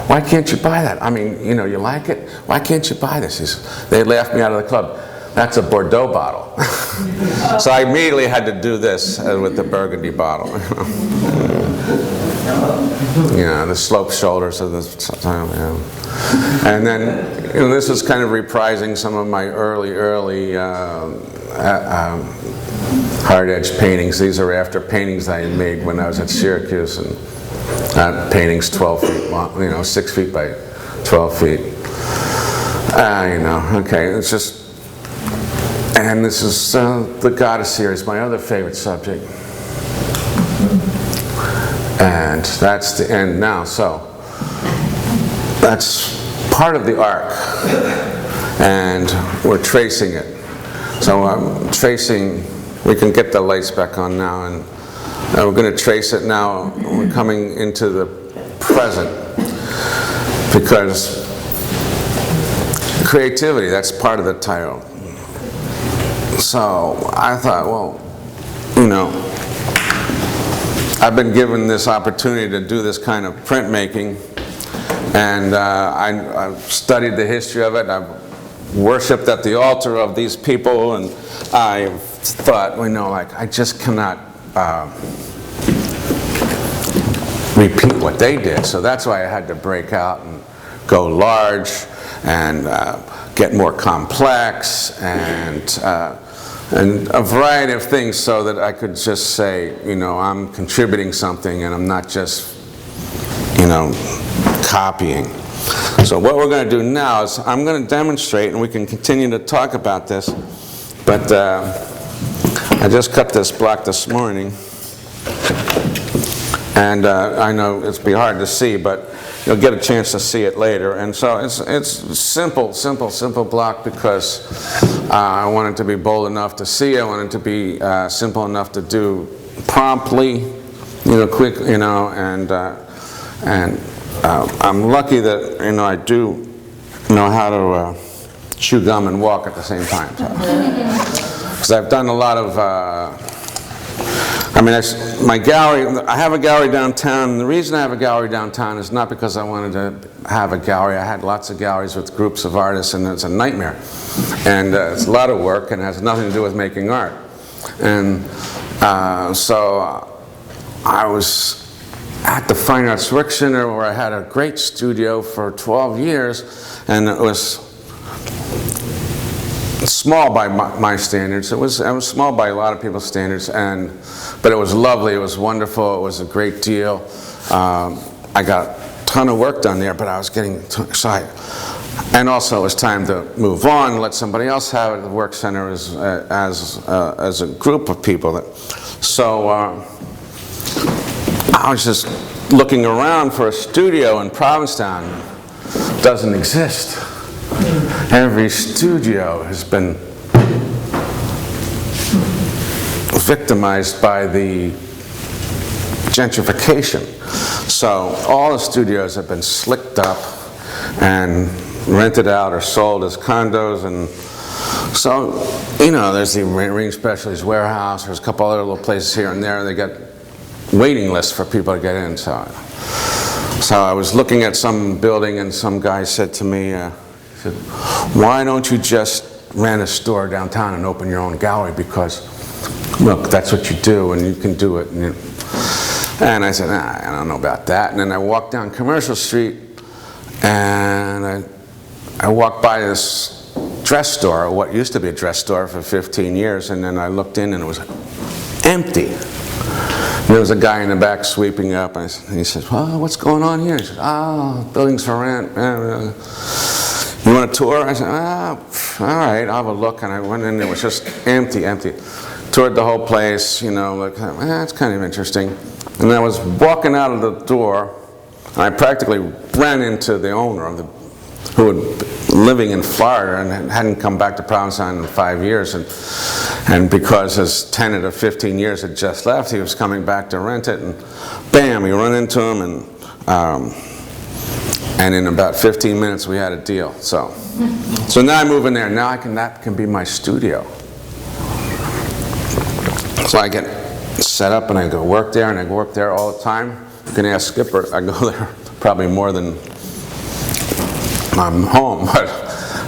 Why can't you buy that? I mean, you like it? Why can't you buy this? They laughed me out of the club. That's a Bordeaux bottle. So I immediately had to do this with the Burgundy bottle. The sloped shoulders of this. And then, this is kind of reprising some of my early hard edge paintings. These are after paintings I had made when I was at Syracuse, and paintings 12 feet long, 6 feet by 12 feet. Okay, it's just. And this is the Goddess series, my other favorite subject. And that's the end now. So that's part of the arc. And we're tracing it. So I'm tracing, we can get the lights back on now, and we're going to trace it now. We're coming into the present, because creativity, that's part of the title. So I thought, well, I've been given this opportunity to do this kind of printmaking, and I've studied the history of it. I've worshipped at the altar of these people, and I thought, I just cannot repeat what they did. So that's why I had to break out and go large and get more complex, and a variety of things, so that I could just say, I'm contributing something, and I'm not just, copying. So what we're going to do now is I'm going to demonstrate, and we can continue to talk about this, but I just cut this block this morning, and I know it's be hard to see, but you'll get a chance to see it later. And so it's simple block, because I want it to be bold enough to see. I want it to be simple enough to do promptly, quick, and I'm lucky that I do know how to chew gum and walk at the same time. Because I've done a lot of I mean, my gallery, I have a gallery downtown, and the reason I have a gallery downtown is not because I wanted to have a gallery. I had lots of galleries with groups of artists, and it's a nightmare. And it's a lot of work, and it has nothing to do with making art. And so I was at the Fine Arts Work Center, where I had a great studio for 12 years, and it was small by my standards. It was small by a lot of people's standards, but it was lovely. It was wonderful. It was a great deal. I got a ton of work done there, but I was getting too excited. And also, it was time to move on and let somebody else have it. The work center as a group of people. So I was just looking around for a studio in Provincetown. It doesn't exist. Every studio has been victimized by the gentrification. So all the studios have been slicked up and rented out or sold as condos. And so, you know, there's the Marine Specialties Warehouse, there's a couple other little places here and there. They got waiting lists for people to get in. So I was looking at some building, and some guy said to me, he said, "Why don't you just rent a store downtown and open your own gallery? Because, look, that's what you do, and you can do it." And I said, "I don't know about that." And then I walked down Commercial Street, and I walked by this dress store, what used to be a dress store for 15 years, and then I looked in, and it was empty. There was a guy in the back sweeping up, and he said, "Well, what's going on here?" He said, "Oh, building's for rent. You want a tour?" I said, "All right, I'll have a look." And I went in, it was just empty. Toured the whole place, you know, like, it's kind of interesting. And I was walking out of the door, and I practically ran into the owner who had been living in Florida and hadn't come back to Provincetown in 5 years. And because his tenant of 15 years had just left, he was coming back to rent it, and bam, we run into him, and in about 15 minutes we had a deal. So now I move in there. Now that can be my studio. So I get set up and I go work there, and I work there all the time. You can ask Skipper. I go there probably more than I'm home, but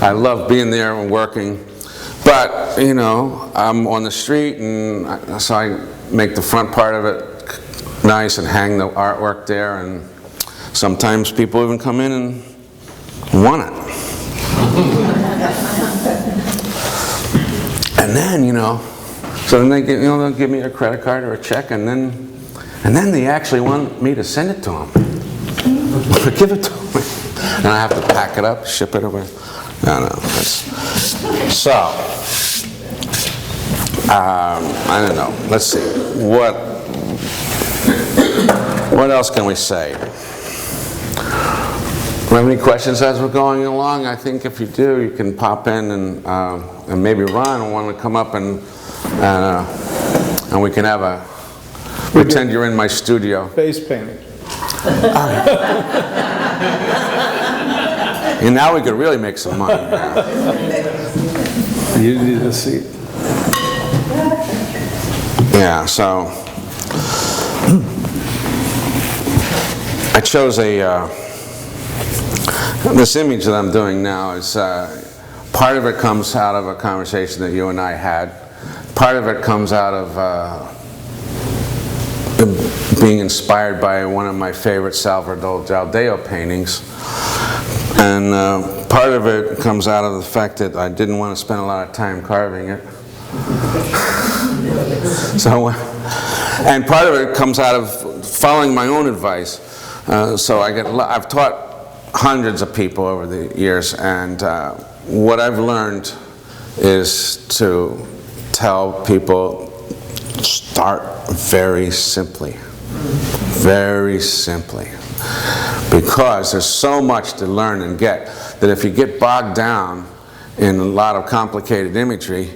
I love being there and working. But, you know, I'm on the street, and so I make the front part of it nice and hang the artwork there, and sometimes people even come in and want it. And then, you know, so then they'll give me a credit card or a check, and then they actually want me to send it to them. Give it to them. And I have to pack it up, ship it away. No. So, I don't know. Let's see. What else can we say? Do you have any questions as we're going along? I think if you do, you can pop in, and maybe Ron will want to come up, and we can have pretend you're in my studio. Face painting. And now we could really make some money. You need a seat. Yeah, so I chose this image that I'm doing now is part of it comes out of a conversation that you and I had. Part of it comes out of being inspired by one of my favorite Salvador Daldeo paintings. And part of it comes out of the fact that I didn't want to spend a lot of time carving it. And part of it comes out of following my own advice. So I've taught hundreds of people over the years, and what I've learned is to tell people, start very simply. Very simply. Because there's so much to learn and get that if you get bogged down in a lot of complicated imagery,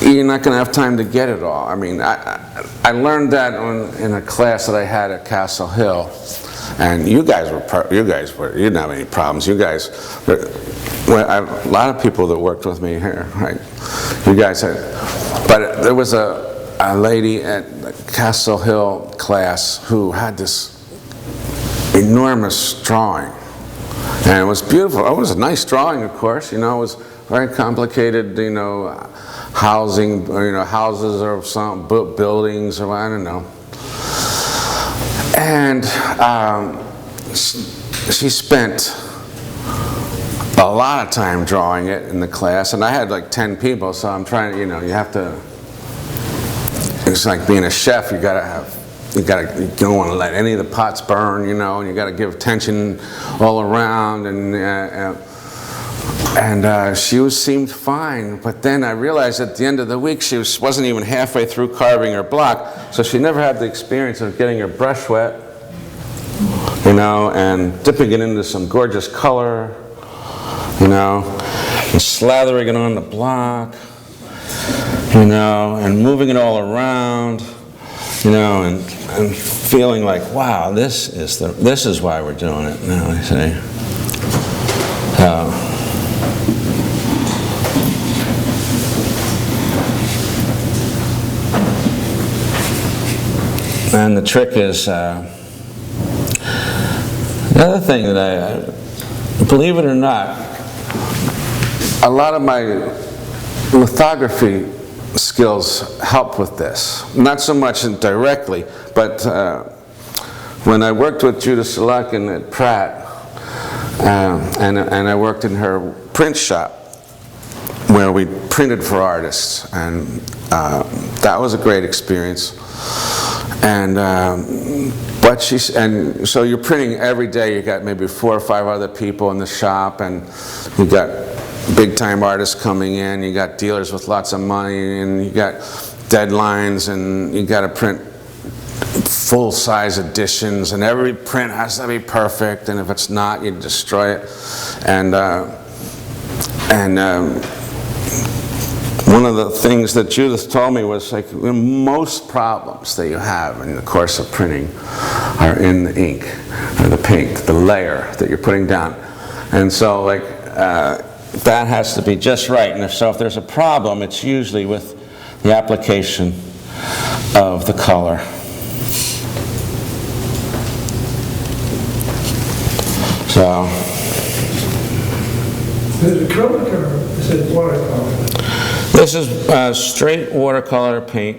you're not going to have time to get it all. I mean, I learned that in a class that I had at Castle Hill, and you guys didn't have any problems. You guys, a lot of people that worked with me here, right? You guys had, but there was a a lady at the Castle Hill class who had this enormous drawing. And it was beautiful. It was a nice drawing, of course. You know, it was very complicated, you know, housing, or, you know, houses or some buildings, or I don't know. And she spent a lot of time drawing it in the class, and I had like 10 people, so I'm trying to, you know, you have to, it's like being a chef, you don't want to let any of the pots burn, you know, and you got to give attention all around, and she seemed fine, but then I realized at the end of the week she wasn't even halfway through carving her block, so she never had the experience of getting her brush wet, you know, and dipping it into some gorgeous color, you know, and slathering it on the block, you know, and moving it all around, you know, and feeling like, wow, this is why we're doing it now, you see. And the trick is, the other thing that I believe it or not, a lot of my lithography skills help with this. Not so much directly, but when I worked with Judith Selakin at Pratt, and I worked in her print shop, where we printed for artists, and that was a great experience. And so you're printing every day. You got maybe 4 or 5 other people in the shop, and you got big-time artists coming in. You got dealers with lots of money, and you got deadlines, and you got to print full-size editions, and every print has to be perfect. And if it's not, you destroy it. And one of the things that Judith told me was, like, most problems that you have in the course of printing are in the ink, or the paint, the layer that you're putting down. And so, like, that has to be just right. And if there's a problem, it's usually with the application of the color. So. Is it acrylic or is it watercolor? This is straight watercolor paint,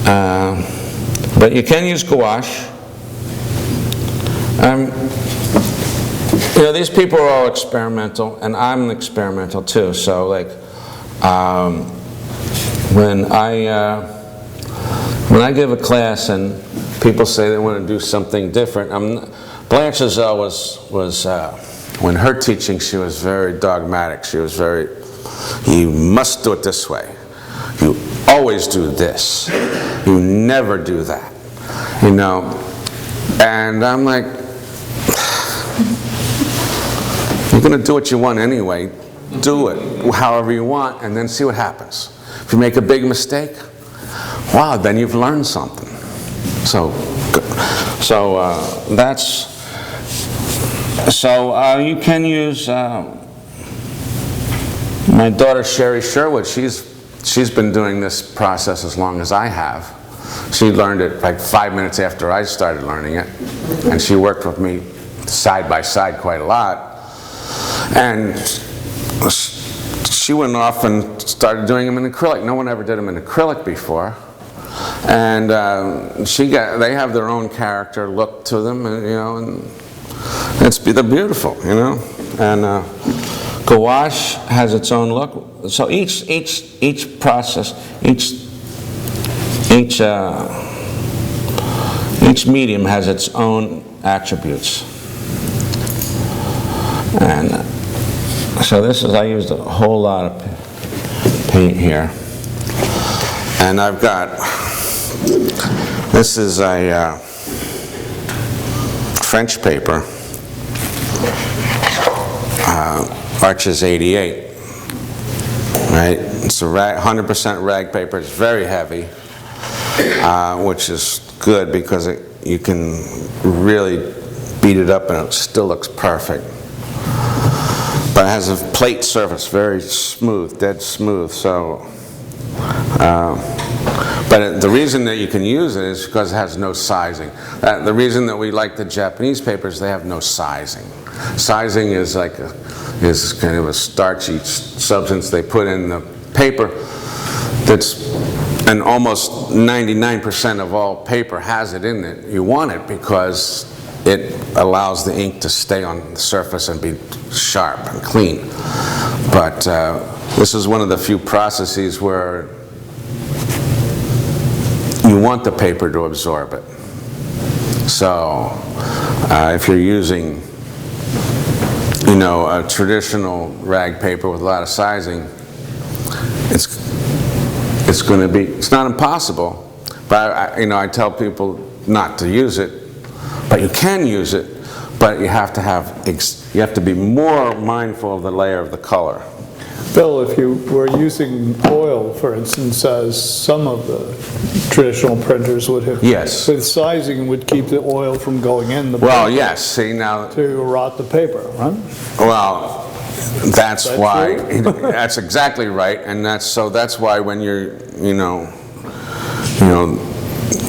but you can use gouache. You know, these people are all experimental, and I'm experimental too. So, like, when I give a class and people say they want to do something different, Blanche Giselle was when her teaching, she was very dogmatic. She was very, you must do it this way. You always do this. You never do that. You know, and I'm like, you're going to do what you want anyway. Do it however you want, and then see what happens. If you make a big mistake, wow, then you've learned something. So you can use my daughter Sherry Sherwood. She's been doing this process as long as I have. She learned it like 5 minutes after I started learning it, and she worked with me side by side quite a lot. And she went off and started doing them in acrylic. No one ever did them in acrylic before. And they have their own character look to them, and, you know, and they're beautiful, you know. And gouache has its own look. So each process, each medium has its own attributes. And so I used a whole lot of paint here. And I've got, this is a French paper, Arches 88, right? It's a 100% rag paper. It's very heavy, which is good because you can really beat it up and it still looks perfect. But it has a plate surface, very smooth, dead smooth. So But the reason that you can use it is because it has no sizing. The reason that we like the Japanese papers, they have no sizing. Sizing is like is kind of a starchy substance they put in the paper that's, and almost 99% of all paper has it in it. You want it because it allows the ink to stay on the surface and be sharp and clean. But this is one of the few processes where you want the paper to absorb it. So if you're using, you know, a traditional rag paper with a lot of sizing, it's going to be, it's not impossible, but I tell people not to use it, but you can use it, but you have to be more mindful of the layer of the color. Bill, if you were using oil, for instance, as some of the traditional printers would have, Yes. with sizing would keep the oil from going in the Well, paper yes, see now, to rot the paper, right? well, that's that why, true? that's exactly right, and that's why when you're,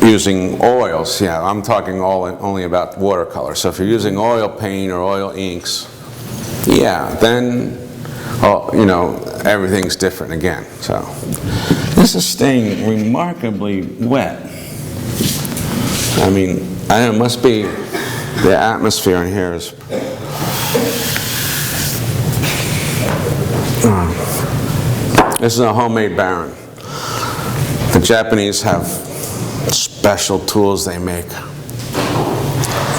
using oils, yeah, I'm talking only about watercolor. So if you're using oil paint or oil inks, yeah, then, everything's different again. So this is staying remarkably wet. I mean, I don't know, it must be the atmosphere in here is. This is a homemade baron. The Japanese have special tools they make.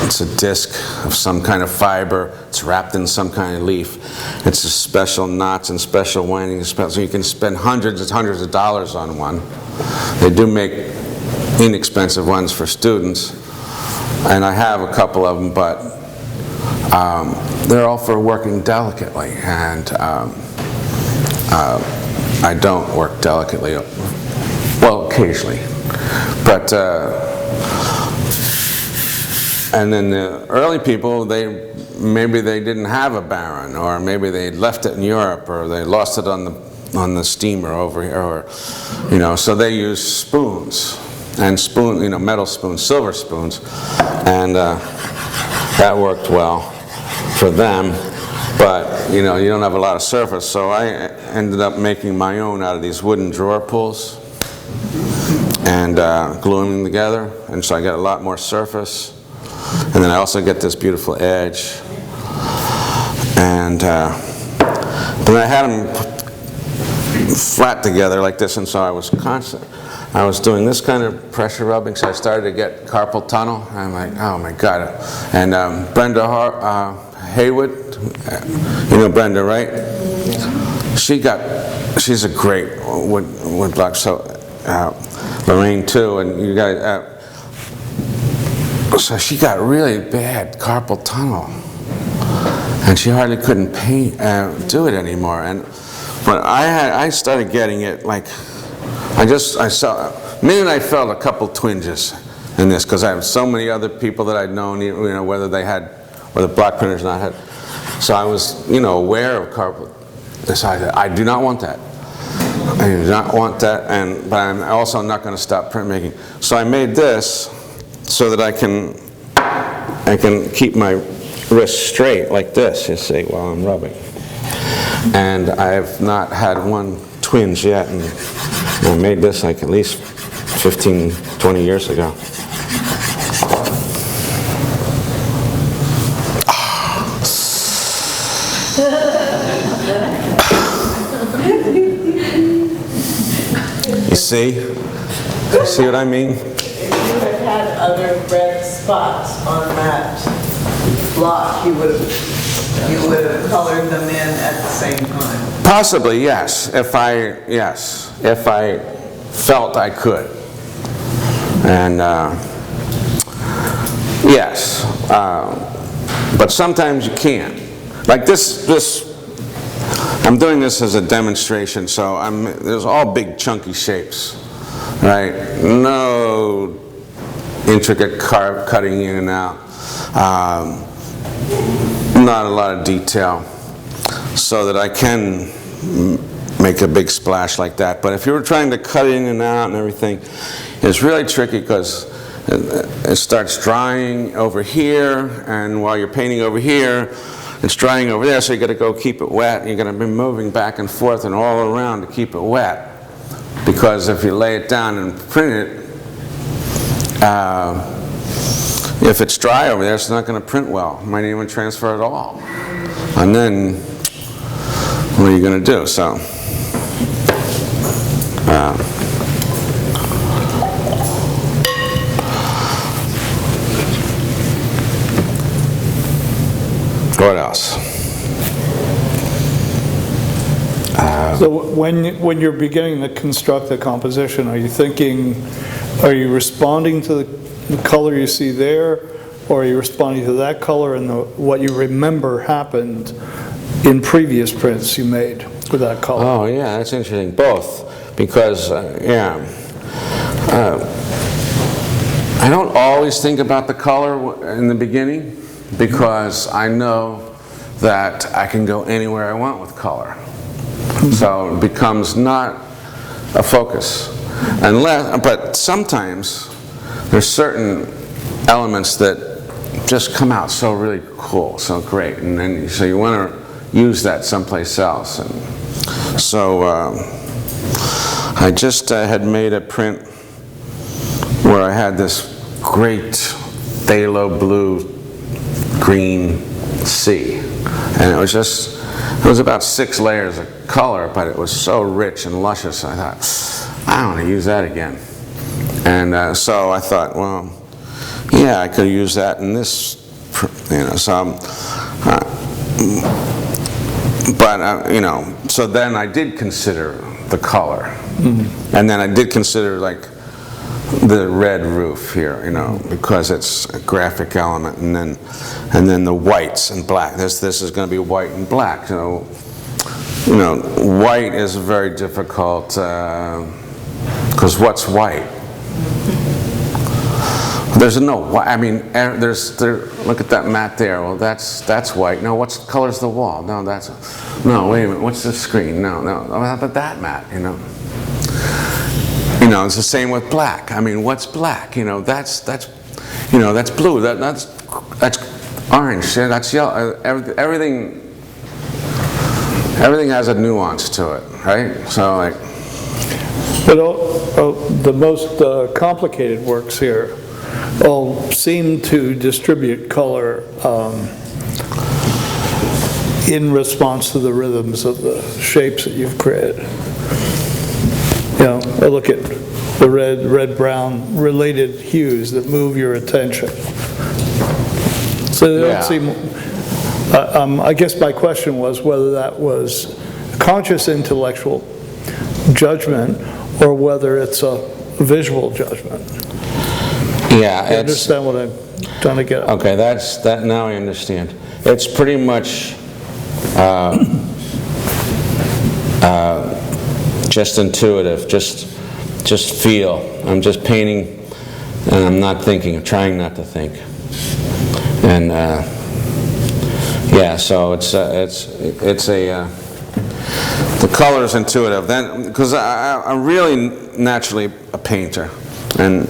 It's a disc of some kind of fiber. It's wrapped in some kind of leaf. It's a special knots and special windings. So you can spend hundreds and hundreds of dollars on one. They do make inexpensive ones for students, and I have a couple of them, but they're all for working delicately, and I don't work delicately. Well, occasionally, but. And then the early people, maybe they didn't have a baron, or maybe they left it in Europe, or they lost it on the steamer over here, or so they used spoons and metal spoons, silver spoons, and that worked well for them. But you don't have a lot of surface, so I ended up making my own out of these wooden drawer pulls and gluing them together, and so I got a lot more surface. And then I also get this beautiful edge, and but I had them flat together like this, and so I was doing this kind of pressure rubbing, so I started to get carpal tunnel, and I'm like, oh my God. And Brenda Haywood, you know Brenda, right? She's a great woodblock, so Lorraine too, and you guys, so she got really bad carpal tunnel, and she hardly couldn't do it anymore. But I started getting it like, I saw, minute I felt a couple twinges in this, because I have so many other people that I'd known, whether the block printers not had. So I was, aware of carpal. Decided I do not want that. I do not want that, but I'm also not going to stop printmaking. So I made this so that I can keep my wrist straight like this, you see, while I'm rubbing. And I have not had one twinge yet, and I made this like at least 15, 20 years ago. You see what I mean? If you had had other red spots on that block, you would have colored them in at the same time. Possibly, yes. If I felt I could, and yes, but sometimes you can't. Like this. I'm doing this as a demonstration, so there's all big chunky shapes, right? No intricate cutting in and out, not a lot of detail, so that I can make a big splash like that. But if you were trying to cut in and out and everything, it's really tricky because it starts drying over here, and while you're painting over here, it's drying over there, so you got to go keep it wet, and you're going to be moving back and forth and all around to keep it wet. Because if you lay it down and print it, if it's dry over there, it's not going to print well. It might even transfer at all. And then, what are you going to do? So, what else? So when you're beginning to construct the composition, are you responding to the color you see there, or are you responding to that color and what you remember happened in previous prints you made with that color? Oh yeah, that's interesting. Both, because I don't always think about the color in the beginning, because I know that I can go anywhere I want with color. So it becomes not a focus. But sometimes there's certain elements that just come out so really cool, so great, and then so you want to use that someplace else. And so I just had made a print where I had this great phthalo blue green sea, and it was about 6 layers of color, but it was so rich and luscious. I thought, I want to use that again. And so I thought, well, yeah, I could use that in this, so, so then I did consider the color. Mm-hmm. And then I did consider, like, the red roof here, because it's a graphic element, and then the whites and black. This is going to be white and black. White is very difficult because what's white? There's no white. I mean, look at that mat there. Well, that's white. No, what color's the wall? No, no. Wait a minute. What's the screen? No. How about that mat? It's the same with black. I mean, what's black? That's blue. That's orange. Yeah, that's yellow. Everything has a nuance to it, right? So like. But the most complicated works here all seem to distribute color in response to the rhythms of the shapes that you've created. I look at the red-brown related hues that move your attention. So they don't seem. I guess my question was whether that was conscious intellectual judgment or whether it's a visual judgment. Yeah, you understand what I'm trying to get at? Okay, that. Now I understand. It's pretty much just intuitive, just feel. I'm just painting, and I'm not thinking. I'm trying not to think. And so the color's intuitive. Then, because I'm really naturally a painter, and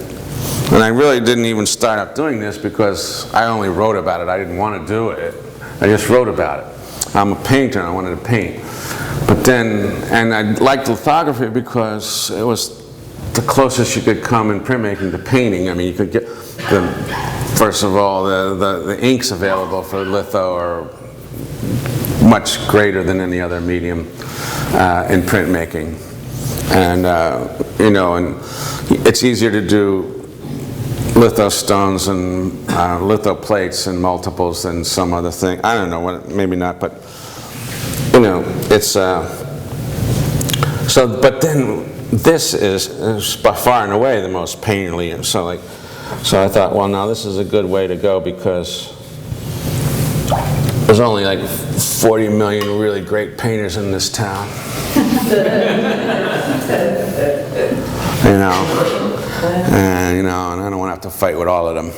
I really didn't even start up doing this because I only wrote about it. I didn't want to do it. I just wrote about it. I'm a painter, and I wanted to paint. But then, and I liked lithography because it was the closest you could come in printmaking to painting. I mean, you could get first of all, the inks available for litho are much greater than any other medium in printmaking. And, and it's easier to do litho stones and litho plates and multiples than some other thing. I don't know, maybe not, but, it's, but then this is by far and away the most painterly. So I thought, well, now this is a good way to go because there's only like 40 million really great painters in this town. And and I don't want to have to fight with all of them.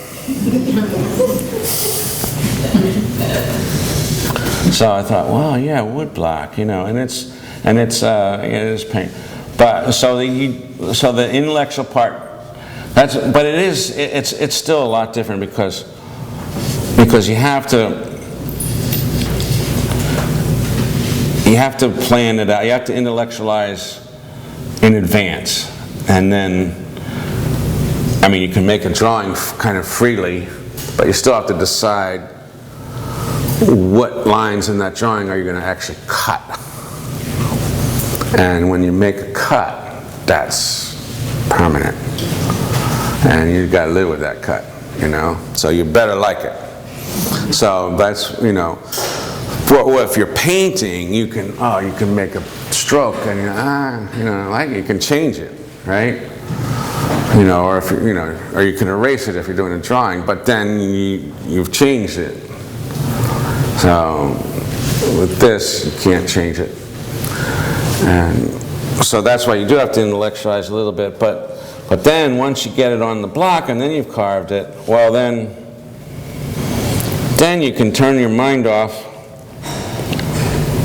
So I thought, well, yeah, woodblock, and and it is pain. But so the intellectual part, but it's still a lot different because you have to plan it out. You have to intellectualize in advance, and then, I mean, you can make a drawing kind of freely, but you still have to decide what lines in that drawing are you going to actually cut. And when you make a cut, that's permanent. And you've got to live with that cut, you know? So you better like it. So that's, you know, well, if you're painting, you can make a stroke and you can change it, right? You know, or if or you can erase it if you're doing a drawing, but then you've changed it. So with this, you can't change it. And so that's why you do have to intellectualize a little bit, but then once you get it on the block and then you've carved it, well then you can turn your mind off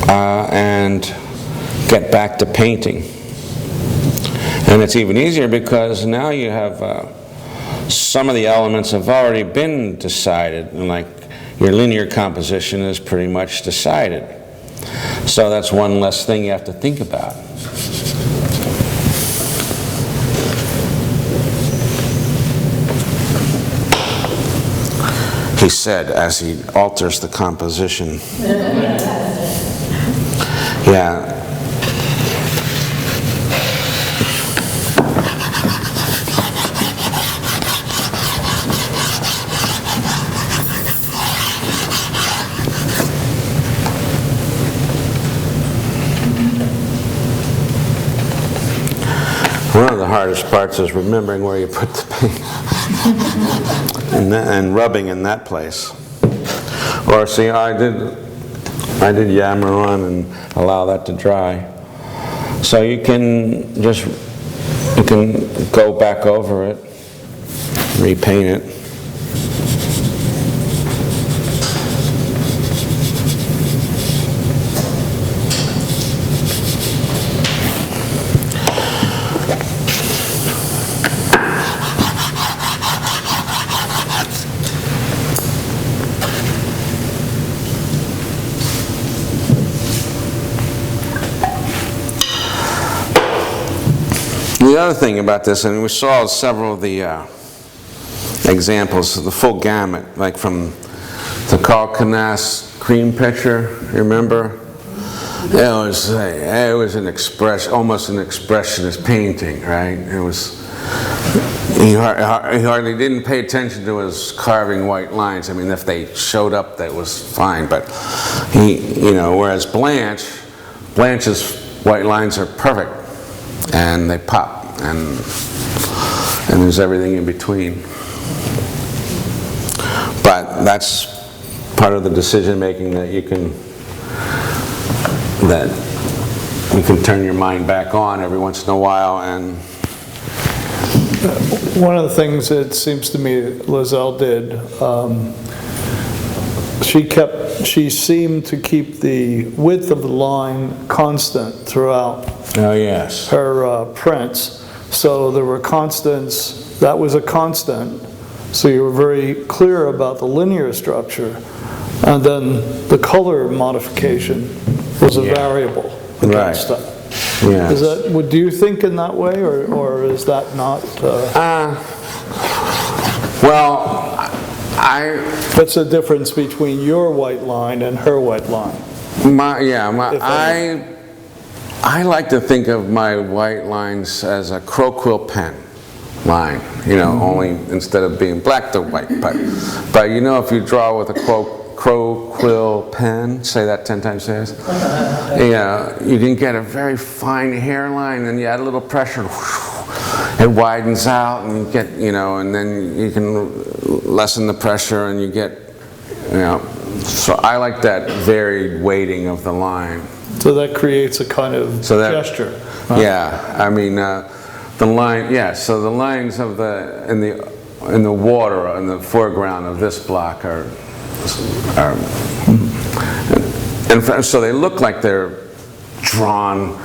and get back to painting. And it's even easier because now you have some of the elements have already been decided, and like your linear composition is pretty much decided. So that's one less thing you have to think about. He said as he alters the composition. Yeah. One of the hardest parts is remembering where you put the paint and rubbing in that place. Or see, I did yammer on and allow that to dry. So you can go back over it, repaint it. The other thing about this, and we saw several of the examples of the full gamut, like from the Carl Canas cream picture, you remember? It was an almost an expressionist painting, right? It was, he hardly didn't pay attention to his carving white lines. I mean, if they showed up, that was fine, but whereas Blanche's white lines are perfect, and they pop. And there's everything in between. But that's part of the decision making that you can turn your mind back on every once in a while. And one of the things that seems to me Lizelle did, she seemed to keep the width of the line constant throughout her prints. So there were constants, that was a constant, so you were very clear about the linear structure, and then the color modification was a variable against that. Yeah. Do you think in that way, or is that not? What's the difference between your white line and her white line? I like to think of my white lines as a crow quill pen line, only instead of being black to white. But if you draw with a crow quill pen, say that 10 times fast, you can get a very fine hairline, and you add a little pressure, it widens out, and you get, and then you can lessen the pressure, and you get, so I like that varied weighting of the line. So that creates a kind of gesture. Huh? Yeah, I mean, the line. Yeah, so the lines of in the water in the foreground of this block are and so they look like they're drawn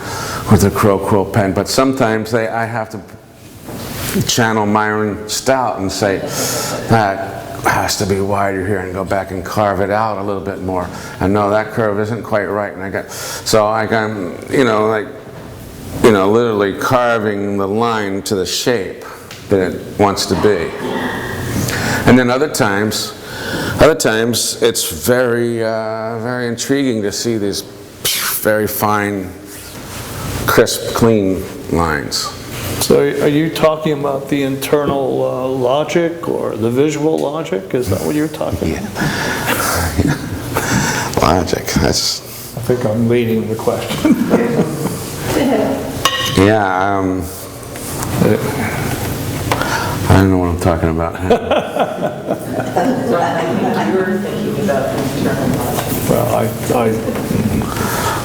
with a quill pen, but sometimes I have to channel Myron Stout and say, that has to be wider here, and go back and carve it out a little bit more. And no, that curve isn't quite right. And I'm, literally carving the line to the shape that it wants to be. And then other times it's very, very intriguing to see these very fine, crisp, clean lines. So are you talking about the internal logic or the visual logic? Is that what you're talking about? Logic, that's... I think I'm leading the question. Yeah, I don't know what I'm talking about. You're thinking about internal logic.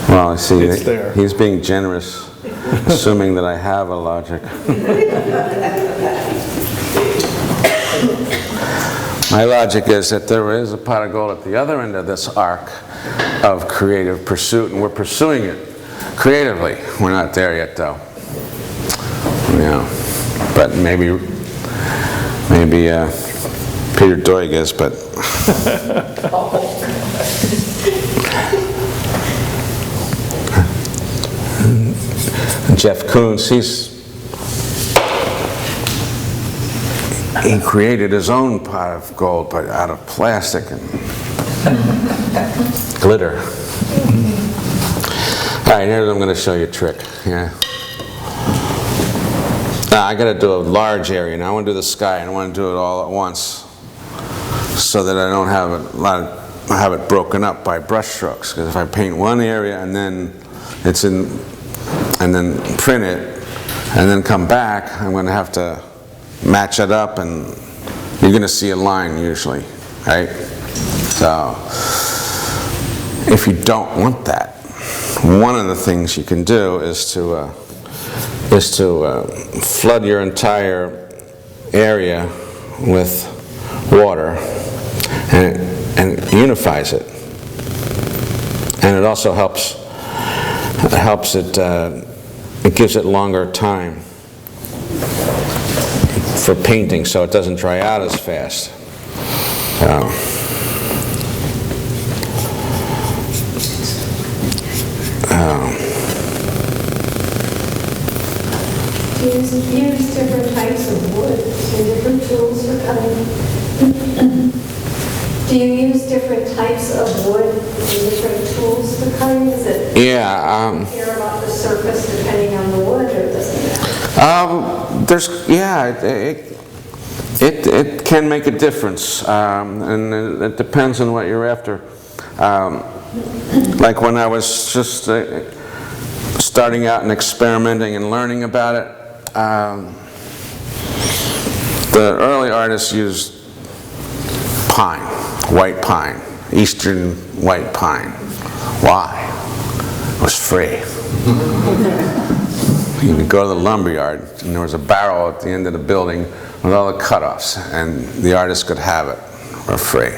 Well, I see, It's there. he's being generous, assuming that I have a logic. My logic is that there is a pot of gold at the other end of this arc of creative pursuit, and we're pursuing it creatively. We're not there yet, though. Yeah, but maybe Peter Doig is, but... Jeff Koons, he created his own pot of gold, but out of plastic and glitter. All right, here's, I'm going to show you a trick. Yeah. Now, I got to do a large area. Now I want to do the sky, and I want to do it all at once, so that I don't have it broken up by brush strokes. Because if I paint one area and then print it, and then come back, I'm going to have to match it up, and you're going to see a line usually, right? So, if you don't want that, one of the things you can do is to flood your entire area with water, and it unifies it, and it also helps it gives it longer time for painting, so it doesn't dry out as fast. Do you use different types of wood and different tools for cutting? Do you use different types of wood and different tools for cutting? Is it care about the surface depending on the wood, or does it matter? It can make a difference, and it depends on what you're after. Like when I was just starting out and experimenting and learning about it, the early artists used pine, white pine, eastern white pine. Why? It was free. You could go to the lumberyard, and there was a barrel at the end of the building with all the cutoffs, and the artist could have it for free.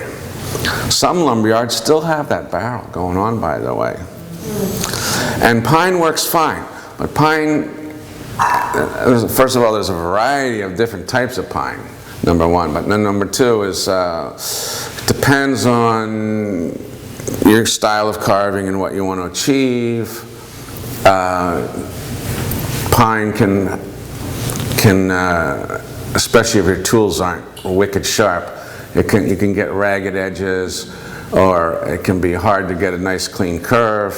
Some lumberyards still have that barrel going on, by the way. And pine works fine, but pine, first of all, there's a variety of different types of pine, number one, but then number two is, depends on your style of carving and what you want to achieve. Pine can, especially if your tools aren't wicked sharp, you can get ragged edges, or it can be hard to get a nice clean curve,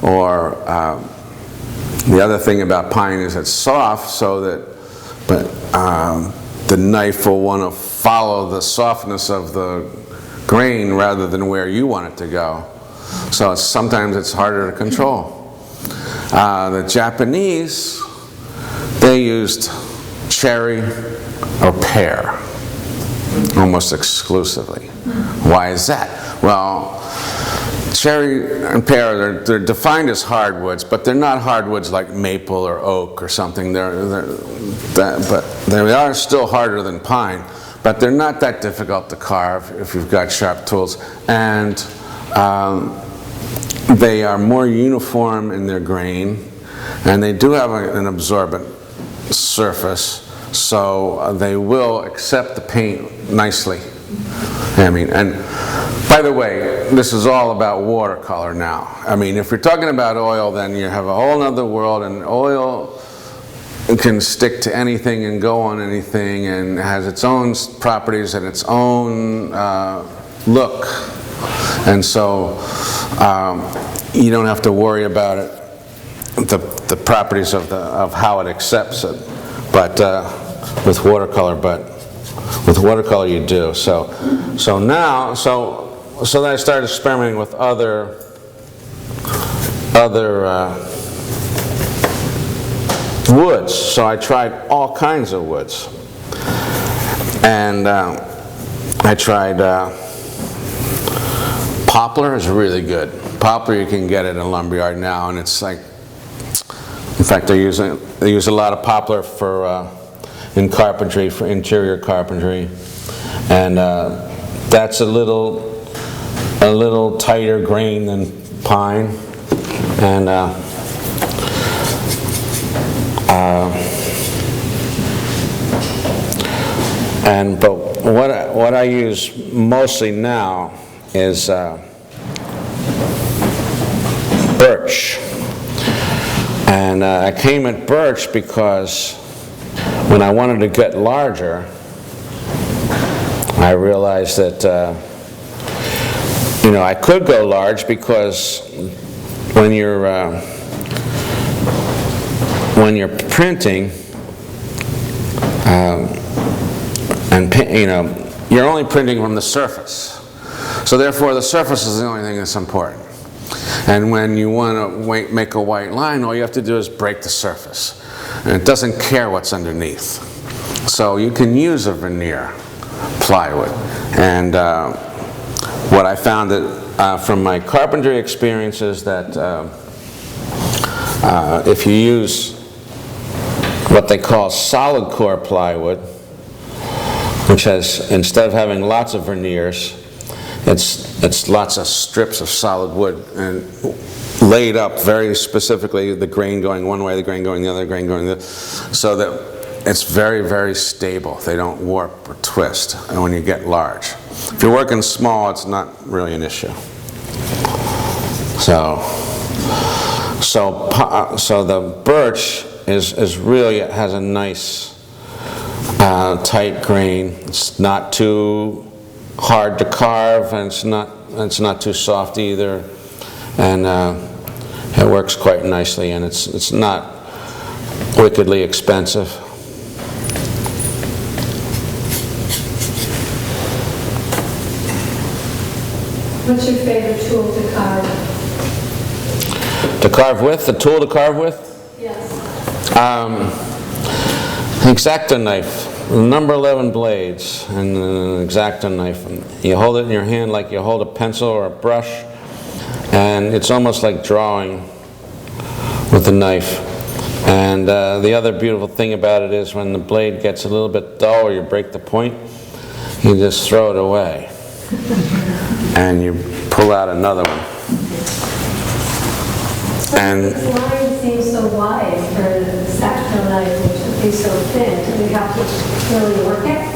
or the other thing about pine is it's soft, so that the knife will want to follow the softness of the grain rather than where you want it to go. So sometimes it's harder to control. The Japanese, they used cherry or pear almost exclusively. Why is that? Well, cherry and pear, they're defined as hardwoods, but they're not hardwoods like maple or oak or something. But they are still harder than pine, but they're not that difficult to carve if you've got sharp tools. And they are more uniform in their grain, and they do have an absorbent surface, so they will accept the paint nicely. I mean, and by the way, this is all about watercolor now. I mean, if you're talking about oil, then you have a whole other world, and oil can stick to anything and go on anything, and has its own properties and its own look. And so you don't have to worry about it, the properties of how it accepts it, but with watercolor you do. So then I started experimenting with other woods. So I tried all kinds of woods, and I tried poplar is really good. Poplar you can get at a lumberyard now, and it's like, in fact, they use a lot of poplar for in carpentry, for interior carpentry, and that's a little tighter grain than pine, and but what I use mostly now is birch, and I came at birch because when I wanted to get larger, I realized that I could go large, because when you're printing, you're only printing from the surface. So therefore, the surface is the only thing that's important. And when you want to make a white line, all you have to do is break the surface. And it doesn't care what's underneath. So you can use a veneer plywood. And what I found that from my carpentry experiences, that if you use what they call solid core plywood, which has, instead of having lots of veneers, it's lots of strips of solid wood and laid up very specifically, the grain going one way, the grain going the other, the grain going the other, so that it's very, very stable. They don't warp or twist when you get large. If you're working small, it's not really an issue. So the birch is really, it has a nice tight grain. It's not too hard to carve, and it's not too soft either, and it works quite nicely, and it's not wickedly expensive. What's your favorite tool to carve? To carve with? The tool to carve with? Yes. X-Acto knife. Number 11 blades and an X-Acto knife. You hold it in your hand like you hold a pencil or a brush, and it's almost like drawing with the knife. And the other beautiful thing about it is when the blade gets a little bit dull or you break the point, you just throw it away and you pull out another one. And this line seems so wide for the X-Acto knife, which would be so thin. Do we have to really work it?